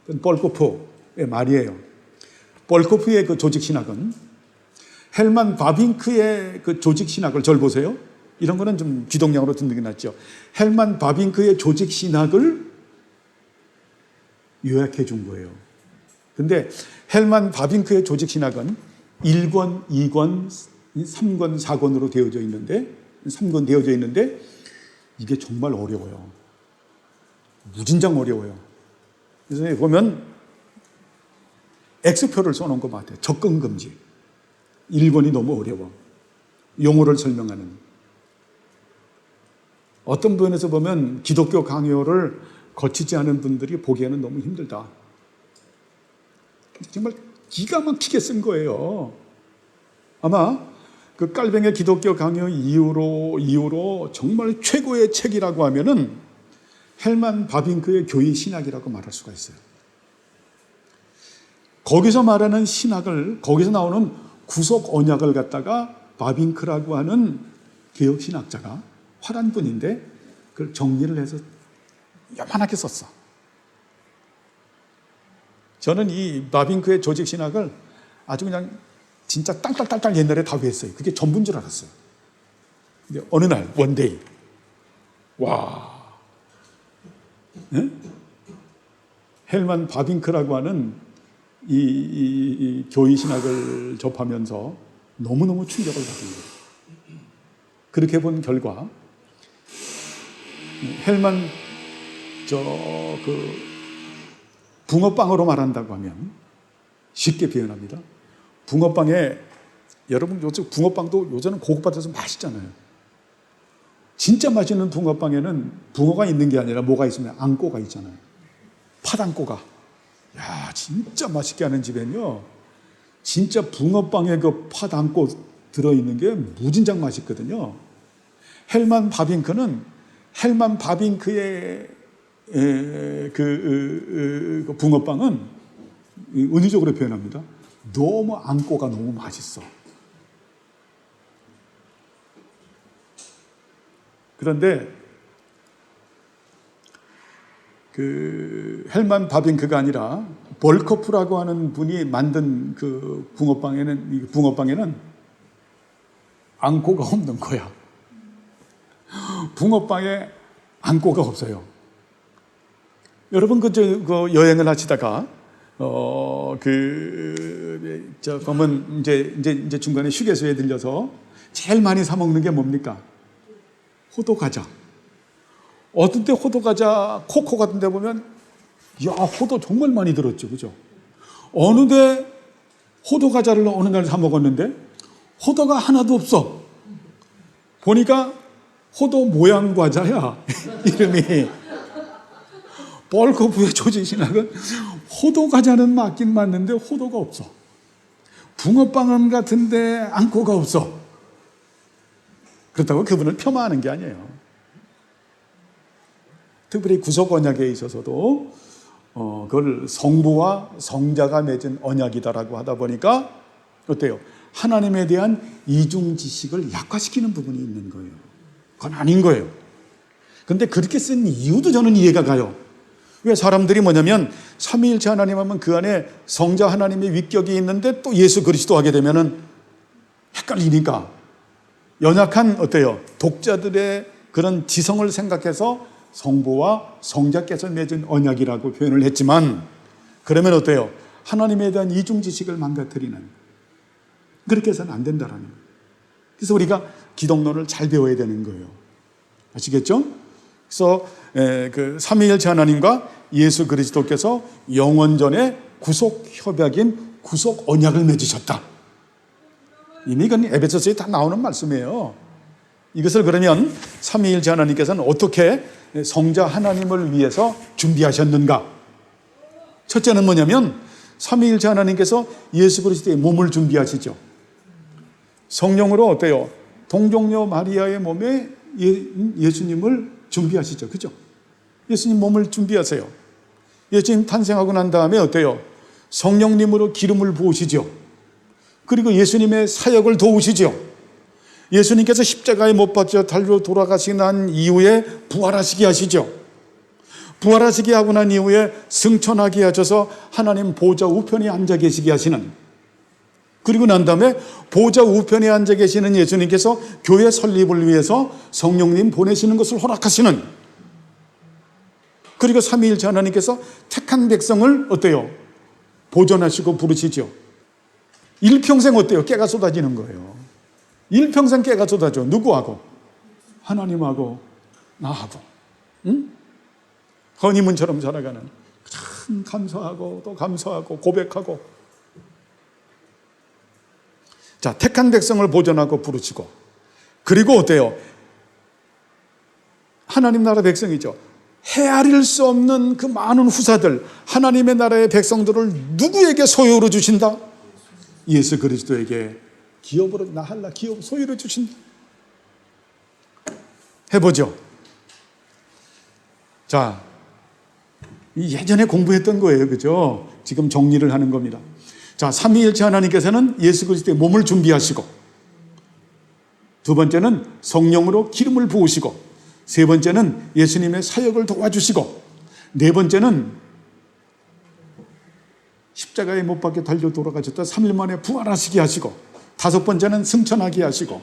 그건 벌코프의 말이에요. 벌코프의 그 조직신학은 헬만 바빙크의 그 조직신학을 절 보세요. 이런 거는 좀 귀동냥으로 듣는 게 낫죠. 헬만 바빙크의 조직신학을 요약해 준 거예요. 근데 헬만 바빙크의 조직신학은 1권, 2권, 3권, 4권으로 되어져 있는데 3권 되어져 있는데 이게 정말 어려워요. 무진장 어려워요. 그래서 보면 X표를 써놓은 것 같아요. 접근 금지. 1권이 너무 어려워. 용어를 설명하는. 어떤 부분에서 보면 기독교 강요를 거치지 않은 분들이 보기에는 너무 힘들다. 정말 기가 막히게 쓴 거예요. 아마 그 깔뱅의 기독교 강요 이후로 정말 최고의 책이라고 하면은 헬만 바빙크의 교회 신학이라고 말할 수가 있어요. 거기서 말하는 신학을, 거기서 나오는 구속 언약을 갖다가 바빙크라고 하는 개혁 신학자가 화란 분인데 그걸 정리를 해서 요만하게 썼어. 저는 이 바빙크의 조직 신학을 아주 그냥 진짜 딸딸딸딸 옛날에 다 외웠어요. 그게 전부인 줄 알았어요. 근데 어느 날 원데이 와, 네? 헬만 바빙크라고 하는 이 교회 신학을 접하면서 너무너무 충격을 받은 거예요. 그렇게 본 결과 헬만 붕어빵으로 말한다고 하면 쉽게 표현합니다. 붕어빵에 여러분 요즘 붕어빵도 요새는 고급화돼서 맛있잖아요. 진짜 맛있는 붕어빵에는 붕어가 있는 게 아니라 뭐가 있으면 앙꼬가 있잖아요. 팥앙꼬가. 야, 진짜 맛있게 하는 집엔요, 진짜 붕어빵에 그 팥앙꼬 들어있는 게 무진장 맛있거든요. 헬만 바빙크의 그 붕어빵은 은유적으로 표현합니다. 너무 앙꼬가 너무 맛있어. 그런데 그 헬만 바빙크가 아니라 벌커프라고 하는 분이 만든 그 붕어빵에는 앙꼬가 없는 거야. 붕어빵에 앙꼬가 없어요. 여러분 그 여행을 하시다가 그러면 이제 중간에 휴게소에 들려서 제일 많이 사 먹는 게 뭡니까? 호두과자. 어떤 때 호두과자 코코 같은 데 보면 야, 호두 정말 많이 들었죠, 그죠? 어느 데 호두과자를 어느 날 사 먹었는데 호두가 하나도 없어. 보니까 호두 모양 과자야. 이름이. 벌커프의 조지신학은 호두 과자는 맞긴 맞는데 호두가 없어. 붕어빵 같은데 앙꼬가 없어. 그렇다고 그분을 폄하하는 게 아니에요. 특별히 구속 언약에 있어서도 그걸 성부와 성자가 맺은 언약이다라고 하다 보니까 어때요? 하나님에 대한 이중 지식을 약화시키는 부분이 있는 거예요. 그건 아닌 거예요. 그런데 그렇게 쓴 이유도 저는 이해가 가요. 왜 사람들이 뭐냐면 삼위일체 하나님 하면 그 안에 성자 하나님의 위격이 있는데 또 예수 그리스도 하게 되면은 헷갈리니까 연약한 어때요? 독자들의 그런 지성을 생각해서 성부와 성자께서 맺은 언약이라고 표현을 했지만 그러면 어때요? 하나님에 대한 이중 지식을 망가뜨리는, 그렇게 해서는 안 된다라는 거예요. 그래서 우리가 기독론을 잘 배워야 되는 거예요. 아시겠죠? 그래서 그 삼위일체 하나님과 예수 그리스도께서 영원전에 구속 협약인 구속 언약을 맺으셨다. 이미 이건 에베소서에 다 나오는 말씀이에요. 이것을 그러면 삼위일체 하나님께서는 어떻게 성자 하나님을 위해서 준비하셨는가? 첫째는 뭐냐면 삼위일체 하나님께서 예수 그리스도의 몸을 준비하시죠. 성령으로 어때요? 동정녀 마리아의 몸에 예수님을 준비하시죠. 그죠? 예수님 몸을 준비하세요. 예수님 탄생하고 난 다음에 어때요? 성령님으로 기름을 부으시죠. 그리고 예수님의 사역을 도우시죠. 예수님께서 십자가에 못 박혀 달려 돌아가시고 난 이후에 부활하시게 하시죠. 부활하시게 하고 난 이후에 승천하게 하셔서 하나님 보좌 우편에 앉아 계시게 하시는, 그리고 난 다음에 보좌 우편에 앉아 계시는 예수님께서 교회 설립을 위해서 성령님 보내시는 것을 허락하시는, 그리고 삼위일체 하나님께서 택한 백성을 어때요? 보존하시고 부르시죠. 일평생 어때요? 깨가 쏟아지는 거예요. 일평생 깨가 쏟아져. 누구하고? 하나님하고 나하고. 응? 허니문처럼 살아가는, 참 감사하고 또 감사하고 고백하고. 자, 택한 백성을 보존하고 부르시고, 그리고 어때요? 하나님 나라 백성이죠. 헤아릴 수 없는 그 많은 후사들, 하나님의 나라의 백성들을 누구에게 소유로 주신다? 예수 그리스도에게 기업으로, 나할라 기업 소유로 주신다. 해보죠. 자, 예전에 공부했던 거예요. 그죠? 지금 정리를 하는 겁니다. 자, 삼위일체 하나님께서는 예수 그리스도의 몸을 준비하시고, 두 번째는 성령으로 기름을 부으시고, 세 번째는 예수님의 사역을 도와주시고, 네 번째는 십자가에 못 박혀 달려 돌아가셨다. 3일 만에 부활하시게 하시고, 5번째는 승천하게 하시고,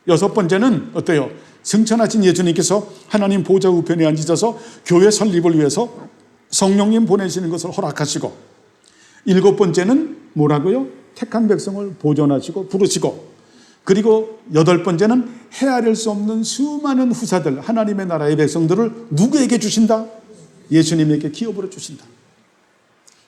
6번째는 어때요? 승천하신 예수님께서 하나님 보좌 우편에 앉으셔서 교회 설립을 위해서 성령님 보내시는 것을 허락하시고, 7번째는 뭐라고요? 택한 백성을 보존하시고 부르시고, 그리고 8번째는 헤아릴 수 없는 수많은 후사들, 하나님의 나라의 백성들을 누구에게 주신다? 예수님에게 기업으로 주신다.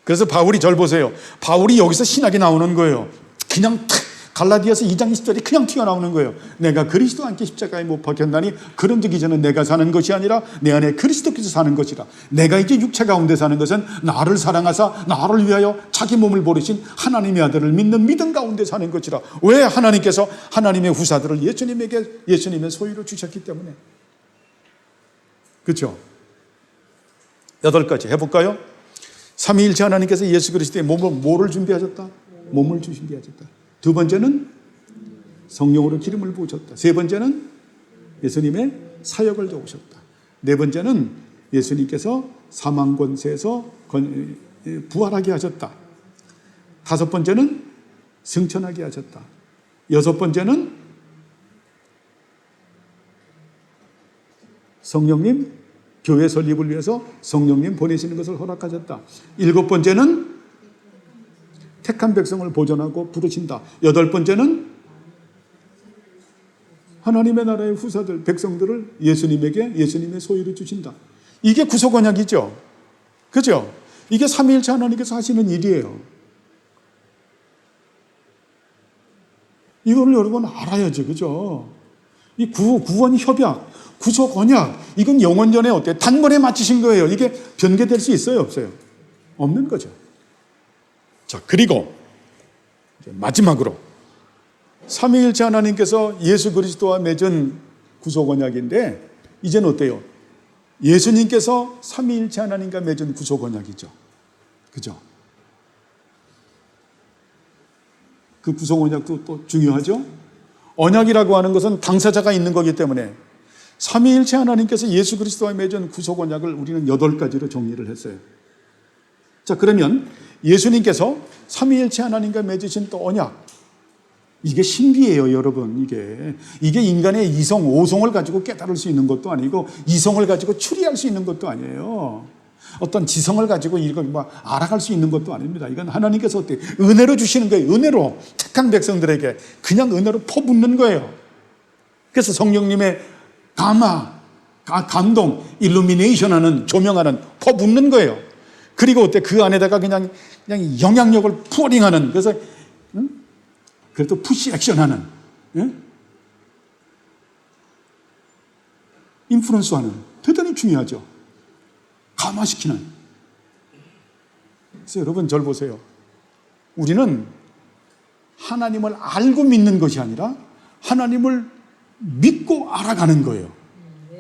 그래서 바울이 절 보세요. 바울이 여기서 신학이 나오는 거예요. 그냥 탁 갈라디아서 2장 20절이 그냥 튀어나오는 거예요. 내가 그리스도와 함께 십자가에 못 박혔나니 그런즉 이제는 내가 사는 것이 아니라 내 안에 그리스도께서 사는 것이라. 내가 이제 육체 가운데 사는 것은 나를 사랑하사 나를 위하여 자기 몸을 버리신 하나님의 아들을 믿는 믿음 가운데 사는 것이라. 왜? 하나님께서 하나님의 후사들을 예수님의 소유로 주셨기 때문에. 그렇죠? 8가지 해볼까요? 삼위일체 하나님께서 예수 그리스도의 뭐를 준비하셨다? 몸을 준비하셨다. 2번째는 성령으로 기름을 부으셨다. 3번째는 예수님의 사역을 도우셨다. 4번째는 예수님께서 사망 권세에서 부활하게 하셨다. 5번째는 승천하게 하셨다. 6번째는 성령님 교회 설립을 위해서 성령님 보내시는 것을 허락하셨다. 7번째는 택한 백성을 보존하고 부르신다. 8번째는 하나님의 나라의 후사들, 백성들을 예수님의 소유로 주신다. 이게 구속 언약이죠. 그죠? 이게 삼위일체 하나님께서 하시는 일이에요. 이거를 여러분 알아야죠. 그죠? 이 구원 협약, 구속 언약, 이건 영원전에 어때요? 단번에 맞추신 거예요. 이게 변개될 수 있어요? 없어요? 없는 거죠. 자, 그리고 마지막으로 삼위일체 하나님께서 예수 그리스도와 맺은 구속 언약인데, 이제는 어때요? 예수님께서 삼위일체 하나님과 맺은 구속 언약이죠. 그죠? 그 구속 언약도 또 중요하죠. 언약이라고 하는 것은 당사자가 있는 거기 때문에 삼위일체 하나님께서 예수 그리스도와 맺은 구속 언약을 우리는 8가지로 정리를 했어요. 자, 그러면 예수님께서 삼위일체 하나님과 맺으신 또 언약, 이게 신비예요, 여러분. 이게 인간의 이성, 오성을 가지고 깨달을 수 있는 것도 아니고 이성을 가지고 추리할 수 있는 것도 아니에요. 어떤 지성을 가지고 이걸 알아갈 수 있는 것도 아닙니다. 이건 하나님께서 어떻게 은혜로 주시는 거예요. 은혜로 택한 백성들에게 그냥 은혜로 퍼붓는 거예요. 그래서 성령님의 감동, 일루미네이션하는, 조명하는, 퍼붓는 거예요. 그리고 어때? 그 안에다가 그냥 영향력을 푸어링하는, 그래서 그래도 푸시 액션하는, 인플루언스하는, 대단히 중요하죠. 감화시키는. 그래서 여러분 절 보세요. 우리는 하나님을 알고 믿는 것이 아니라 하나님을 믿고 알아가는 거예요.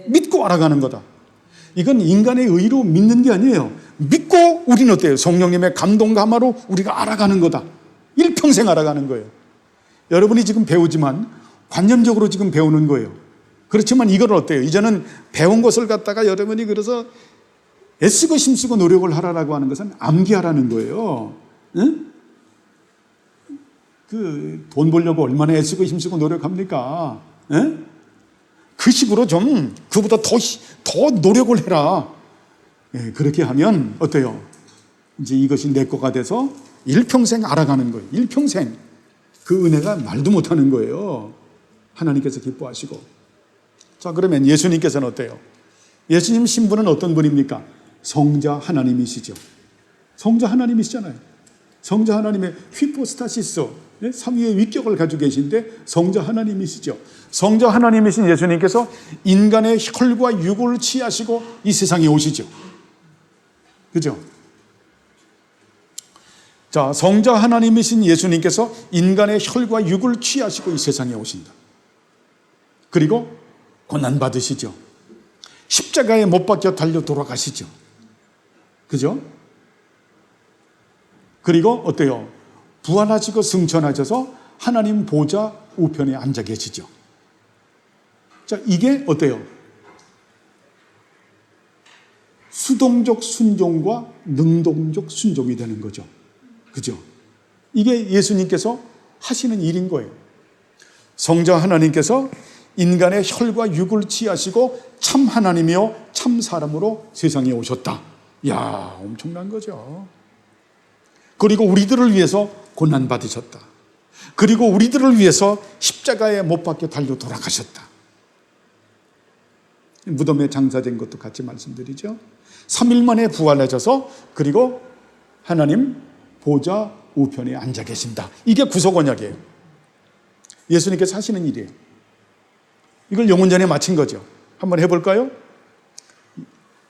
믿고 알아가는 거다. 이건 인간의 의로 믿는 게 아니에요. 믿고 우리는 어때요? 성령님의 감동 감화로 우리가 알아가는 거다. 일평생 알아가는 거예요. 여러분이 지금 배우지만 관념적으로 지금 배우는 거예요. 그렇지만 이건 어때요? 이제는 배운 것을 갖다가 여러분이 그래서 애쓰고 힘쓰고 노력을 하라고 하는 것은 암기하라는 거예요. 응? 돈 벌려고 얼마나 애쓰고 힘쓰고 노력합니까? 응? 그 식으로 좀 그보다 더 노력을 해라. 예, 그렇게 하면 어때요? 이제 이것이 내 거가 돼서 일평생 알아가는 거예요. 일평생. 그 은혜가 말도 못하는 거예요. 하나님께서 기뻐하시고. 자, 그러면 예수님께서는 어때요? 예수님 신분은 어떤 분입니까? 성자 하나님이시죠. 성자 하나님이시잖아요. 성자 하나님의 휘포스타시스, 삼위의 위격을 가지고 계신데 성자 하나님이시죠. 성자 하나님이신 예수님께서 인간의 혈과 육을 취하시고 이 세상에 오시죠. 그죠? 자, 성자 하나님이신 예수님께서 인간의 혈과 육을 취하시고 이 세상에 오신다. 그리고 고난받으시죠. 십자가에 못 박혀 달려 돌아가시죠. 그죠? 그리고 어때요? 부활하시고 승천하셔서 하나님 보좌 우편에 앉아 계시죠. 자, 이게 어때요? 수동적 순종과 능동적 순종이 되는 거죠. 그죠? 이게 예수님께서 하시는 일인 거예요. 성자 하나님께서 인간의 혈과 육을 취하시고 참 하나님이요 참 사람으로 세상에 오셨다. 이야, 엄청난 거죠. 그리고 우리들을 위해서 고난 받으셨다. 그리고 우리들을 위해서 십자가에 못 박혀 달려 돌아가셨다. 무덤에 장사된 것도 같이 말씀드리죠. 3일 만에 부활하셔서 그리고 하나님 보좌 우편에 앉아 계신다. 이게 구속 언약이에요. 예수님께서 하시는 일이에요. 이걸 영혼전에 마친 거죠. 한번 해볼까요?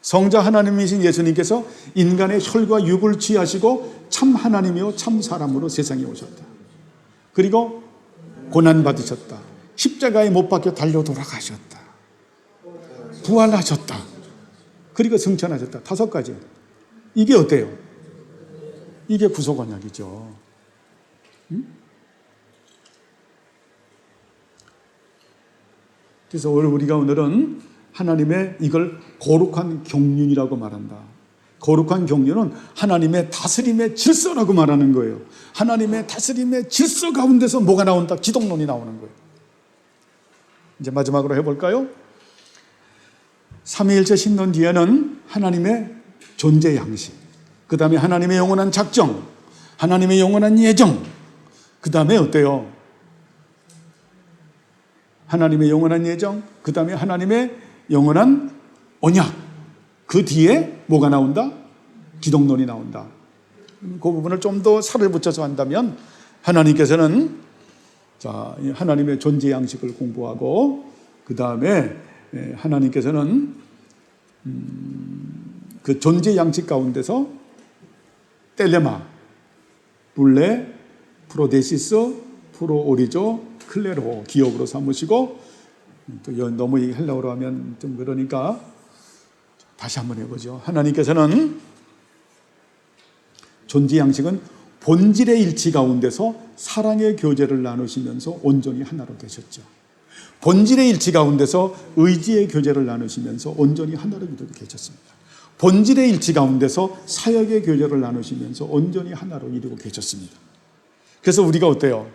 성자 하나님이신 예수님께서 인간의 혈과 육을 취하시고 참 하나님이요 참 사람으로 세상에 오셨다. 그리고 고난 받으셨다. 십자가에 못 박혀 달려 돌아가셨다. 부활하셨다. 그리고 승천하셨다. 5가지. 이게 어때요? 이게 구속 언약이죠. 그래서 우리가 오늘은 하나님의 이걸 거룩한 경륜이라고 말한다. 거룩한 경륜은 하나님의 다스림의 질서라고 말하는 거예요. 하나님의 다스림의 질서 가운데서 뭐가 나온다? 기독론이 나오는 거예요. 이제 마지막으로 해볼까요? 삼위일체 신론 뒤에는 하나님의 존재 양식, 그 다음에 하나님의 영원한 작정, 하나님의 영원한 예정, 그 다음에 어때요? 하나님의 영원한 예정, 그 다음에 하나님의 영원한 언약, 그 뒤에 뭐가 나온다? 기독론이 나온다. 그 부분을 좀 더 살을 붙여서 한다면 하나님께서는 자, 하나님의 존재 양식을 공부하고 그 다음에 하나님께서는 그 존재 양식 가운데서 텔레마, 블레, 프로데시스, 프로오리조, 클레로 기억으로 삼으시고 또 너무 헬라어로 하면 좀 그러니까 다시 한번 해보죠. 하나님께서는 존재 양식은 본질의 일치 가운데서 사랑의 교제를 나누시면서 온전히 하나로 되셨죠. 본질의 일치 가운데서 의지의 교제를 나누시면서 온전히 하나로 계셨습니다. 본질의 일치 가운데서 사역의 교제를 나누시면서 온전히 하나로 이루고 계셨습니다. 그래서 우리가 어때요?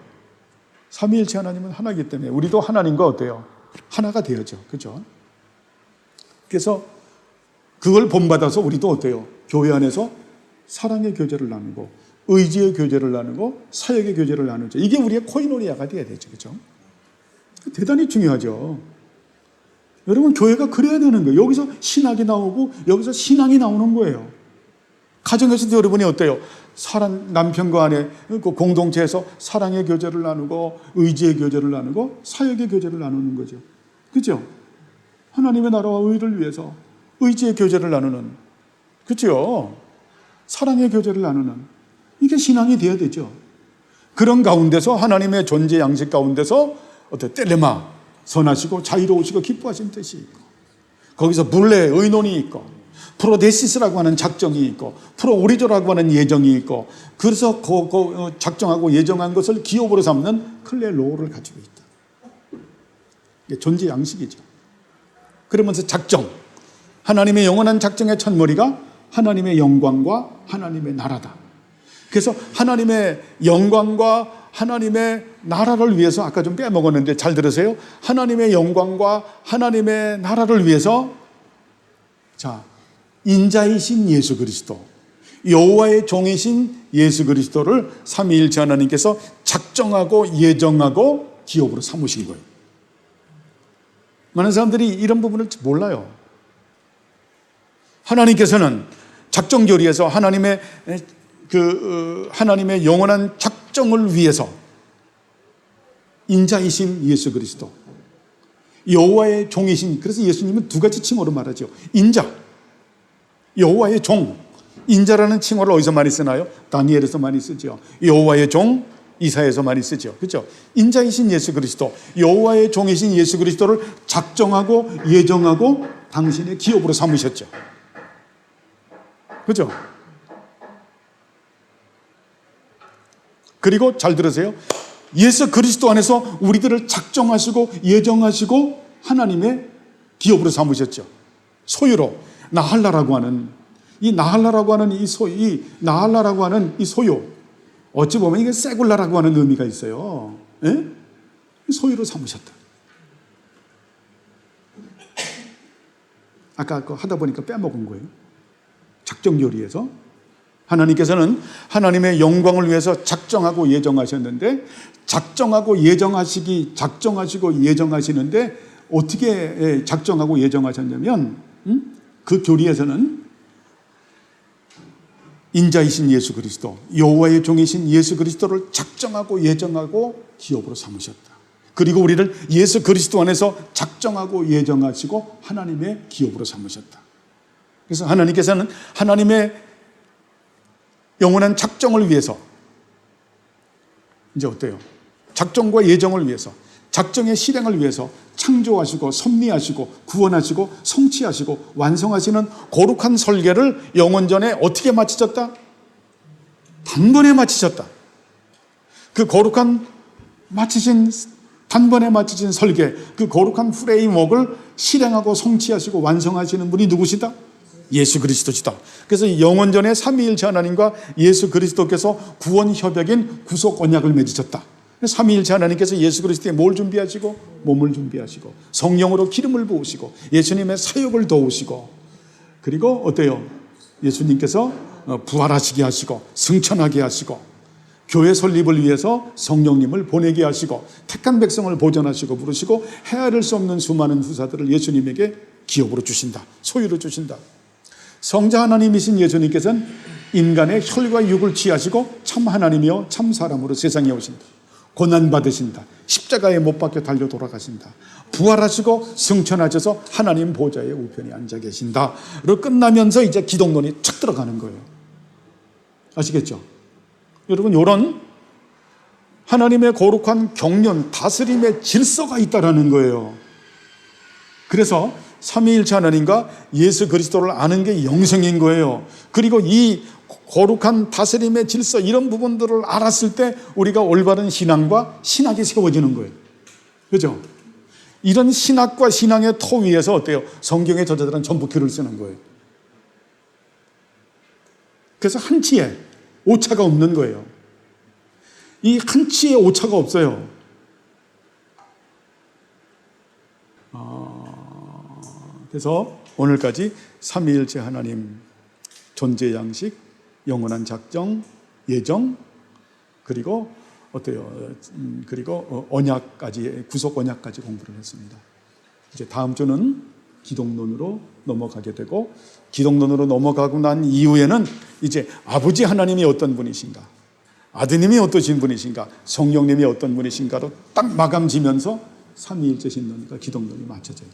삼위일체 하나님은 하나이기 때문에 우리도 하나님과 어때요? 하나가 되어죠. 그죠? 그래서 그걸 본받아서 우리도 어때요? 교회 안에서 사랑의 교제를 나누고 의지의 교제를 나누고 사역의 교제를 나누죠. 이게 우리의 코이노니아가 되어야 되죠. 그죠? 대단히 중요하죠. 여러분, 교회가 그래야 되는 거예요. 여기서 신학이 나오고 여기서 신앙이 나오는 거예요. 가정에서도 여러분이 어때요? 남편과 아내 그 공동체에서 사랑의 교제를 나누고 의지의 교제를 나누고 사역의 교제를 나누는 거죠. 그죠? 하나님의 나라와 의를 위해서 의지의 교제를 나누는, 그죠? 사랑의 교제를 나누는, 이게 신앙이 되어야 되죠. 그런 가운데서 하나님의 존재 양식 가운데서 텔레마, 선하시고 자유로우시고 기뻐하신 뜻이 있고, 거기서 블레, 의논이 있고, 프로데시스라고 하는 작정이 있고, 프로오리조라고 하는 예정이 있고, 그래서 작정하고 예정한 것을 기업으로 삼는 클레로를 가지고 있다. 이게 존재 양식이죠. 그러면서 작정, 하나님의 영원한 작정의 첫머리가 하나님의 영광과 하나님의 나라다. 그래서 하나님의 영광과 하나님의 나라를 위해서, 아까 좀 빼먹었는데 잘 들으세요. 하나님의 영광과 하나님의 나라를 위해서, 자, 인자이신 예수 그리스도, 여호와의 종이신 예수 그리스도를 삼위일체 하나님께서 작정하고 예정하고 기업으로 삼으신 거예요. 많은 사람들이 이런 부분을 몰라요. 하나님께서는 작정 교리에서 하나님의 영원한 작정을 위해서 인자이신 예수 그리스도, 여호와의 종이신, 그래서 예수님은 2가지 칭호로 말하죠. 인자, 여호와의 종. 인자라는 칭호를 어디서 많이 쓰나요? 다니엘에서 많이 쓰죠. 여호와의 종, 이사야에서 많이 쓰죠. 그렇죠? 인자이신 예수 그리스도, 여호와의 종이신 예수 그리스도를 작정하고 예정하고 당신의 기업으로 삼으셨죠. 그렇죠? 그리고 잘 들으세요. 예수 그리스도 안에서 우리들을 작정하시고 예정하시고 하나님의 기업으로 삼으셨죠. 소유로. 나할라라고 하는 이 소유, 어찌 보면 이게 세굴라라고 하는 의미가 있어요. 예? 소유로 삼으셨다. 아까 하다 보니까 빼먹은 거예요. 작정 요리에서 하나님께서는 하나님의 영광을 위해서 작정하고 예정하셨는데, 작정하고 예정하시는데 어떻게 작정하고 예정하셨냐면, 그 교리에서는 인자이신 예수 그리스도, 여호와의 종이신 예수 그리스도를 작정하고 예정하고 기업으로 삼으셨다. 그리고 우리를 예수 그리스도 안에서 작정하고 예정하시고 하나님의 기업으로 삼으셨다. 그래서 하나님께서는 하나님의 영원한 작정을 위해서, 이제 어때요? 작정과 예정을 위해서, 작정의 실행을 위해서 창조하시고 섭리하시고 구원하시고 성취하시고 완성하시는 거룩한 설계를 영원전에 어떻게 마치셨다? 단번에 마치셨다. 그 거룩한 단번에 마치신 설계, 그 거룩한 프레임워크를 실행하고 성취하시고 완성하시는 분이 누구시다? 예수 그리스도시다. 그래서 영원전에 삼위일체 하나님과 예수 그리스도께서 구원 협약인 구속 언약을 맺으셨다. 삼위일체 하나님께서 예수 그리스도에 뭘 준비하시고? 몸을 준비하시고 성령으로 기름을 부으시고 예수님의 사역을 도우시고, 그리고 어때요? 예수님께서 부활하시게 하시고 승천하게 하시고 교회 설립을 위해서 성령님을 보내게 하시고 택한 백성을 보존하시고 부르시고 헤아릴 수 없는 수많은 후사들을 예수님에게 기업으로 주신다. 소유로 주신다. 성자 하나님이신 예수님께서는 인간의 혈과 육을 취하시고 참 하나님이요 참 사람으로 세상에 오신다. 고난받으신다. 십자가에 못 박혀 달려 돌아가신다. 부활하시고 승천하셔서 하나님 보좌의 우편에 앉아 계신다. 로 끝나면서 이제 기독론이 착 들어가는 거예요. 아시겠죠? 여러분, 이런 하나님의 거룩한 경륜, 다스림의 질서가 있다라는 거예요. 그래서 삼위일체 하나님과 예수 그리스도를 아는 게 영생인 거예요. 그리고 이 거룩한 다스림의 질서, 이런 부분들을 알았을 때 우리가 올바른 신앙과 신학이 세워지는 거예요. 그죠? 이런 신학과 신앙의 토 위에서 어때요? 성경의 저자들은 전부 글을 쓰는 거예요. 그래서 한치의 오차가 없는 거예요. 이 한치의 오차가 없어요. 그래서 오늘까지 삼위일체 하나님 존재 양식, 영원한 작정, 예정, 그리고 어때요? 그리고 언약까지, 구속 언약까지 공부를 했습니다. 이제 다음 주는 기독론으로 넘어가게 되고, 기독론으로 넘어가고 난 이후에는 이제 아버지 하나님이 어떤 분이신가, 아드님이 어떠신 분이신가, 성령님이 어떤 분이신가로 딱 마감 지면서 삼위일체 신론과 기독론이 맞춰져요.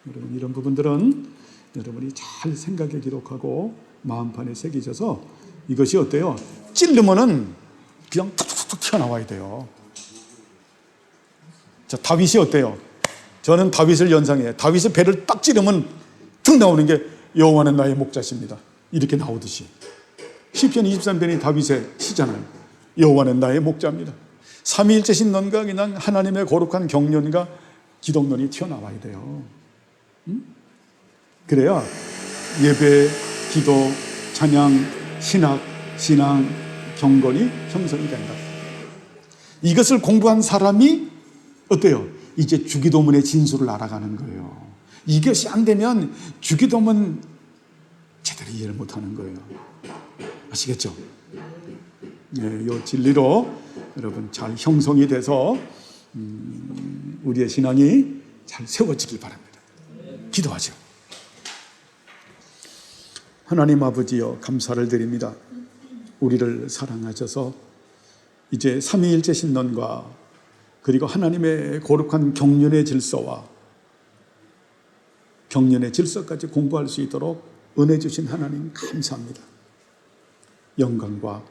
여러분, 이런 부분들은 여러분이 잘 생각에 기록하고 마음판에 새기셔서 이것이 어때요? 찌르면은 그냥 툭툭툭 튀어나와야 돼요. 자, 다윗이 어때요? 저는 다윗을 연상해요. 다윗의 배를 딱 찌르면 툭 나오는 게 여호와는 나의 목자십니다. 이렇게 나오듯이 시편 23편이 다윗의 시잖아요. 여호와는 나의 목자입니다. 삼위일체 신론과 그냥 하나님의 거룩한 경륜과 기독론이 튀어나와야 돼요. 그래야 예배, 기도, 찬양, 신학, 신앙, 경건이 형성이 된다. 이것을 공부한 사람이 어때요? 이제 주기도문의 진수를 알아가는 거예요. 이것이 안 되면 주기도문 제대로 이해를 못하는 거예요. 아시겠죠? 네, 이 진리로 여러분 잘 형성이 돼서 우리의 신앙이 잘 세워지길 바랍니다. 기도하죠. 하나님 아버지여, 감사를 드립니다. 우리를 사랑하셔서 이제 삼위일체 신론과 그리고 하나님의 거룩한 경륜의 질서와 경륜의 질서까지 공부할 수 있도록 은혜 주신 하나님 감사합니다. 영광과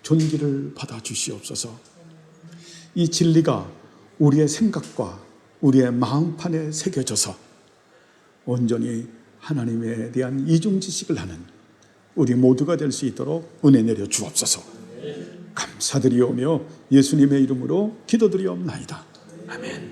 존귀를 받아 주시옵소서. 이 진리가 우리의 생각과 우리의 마음판에 새겨져서 온전히 하나님에 대한 이중 지식을 하는 우리 모두가 될 수 있도록 은혜 내려 주옵소서. 감사드리오며 예수님의 이름으로 기도드리옵나이다. 아멘.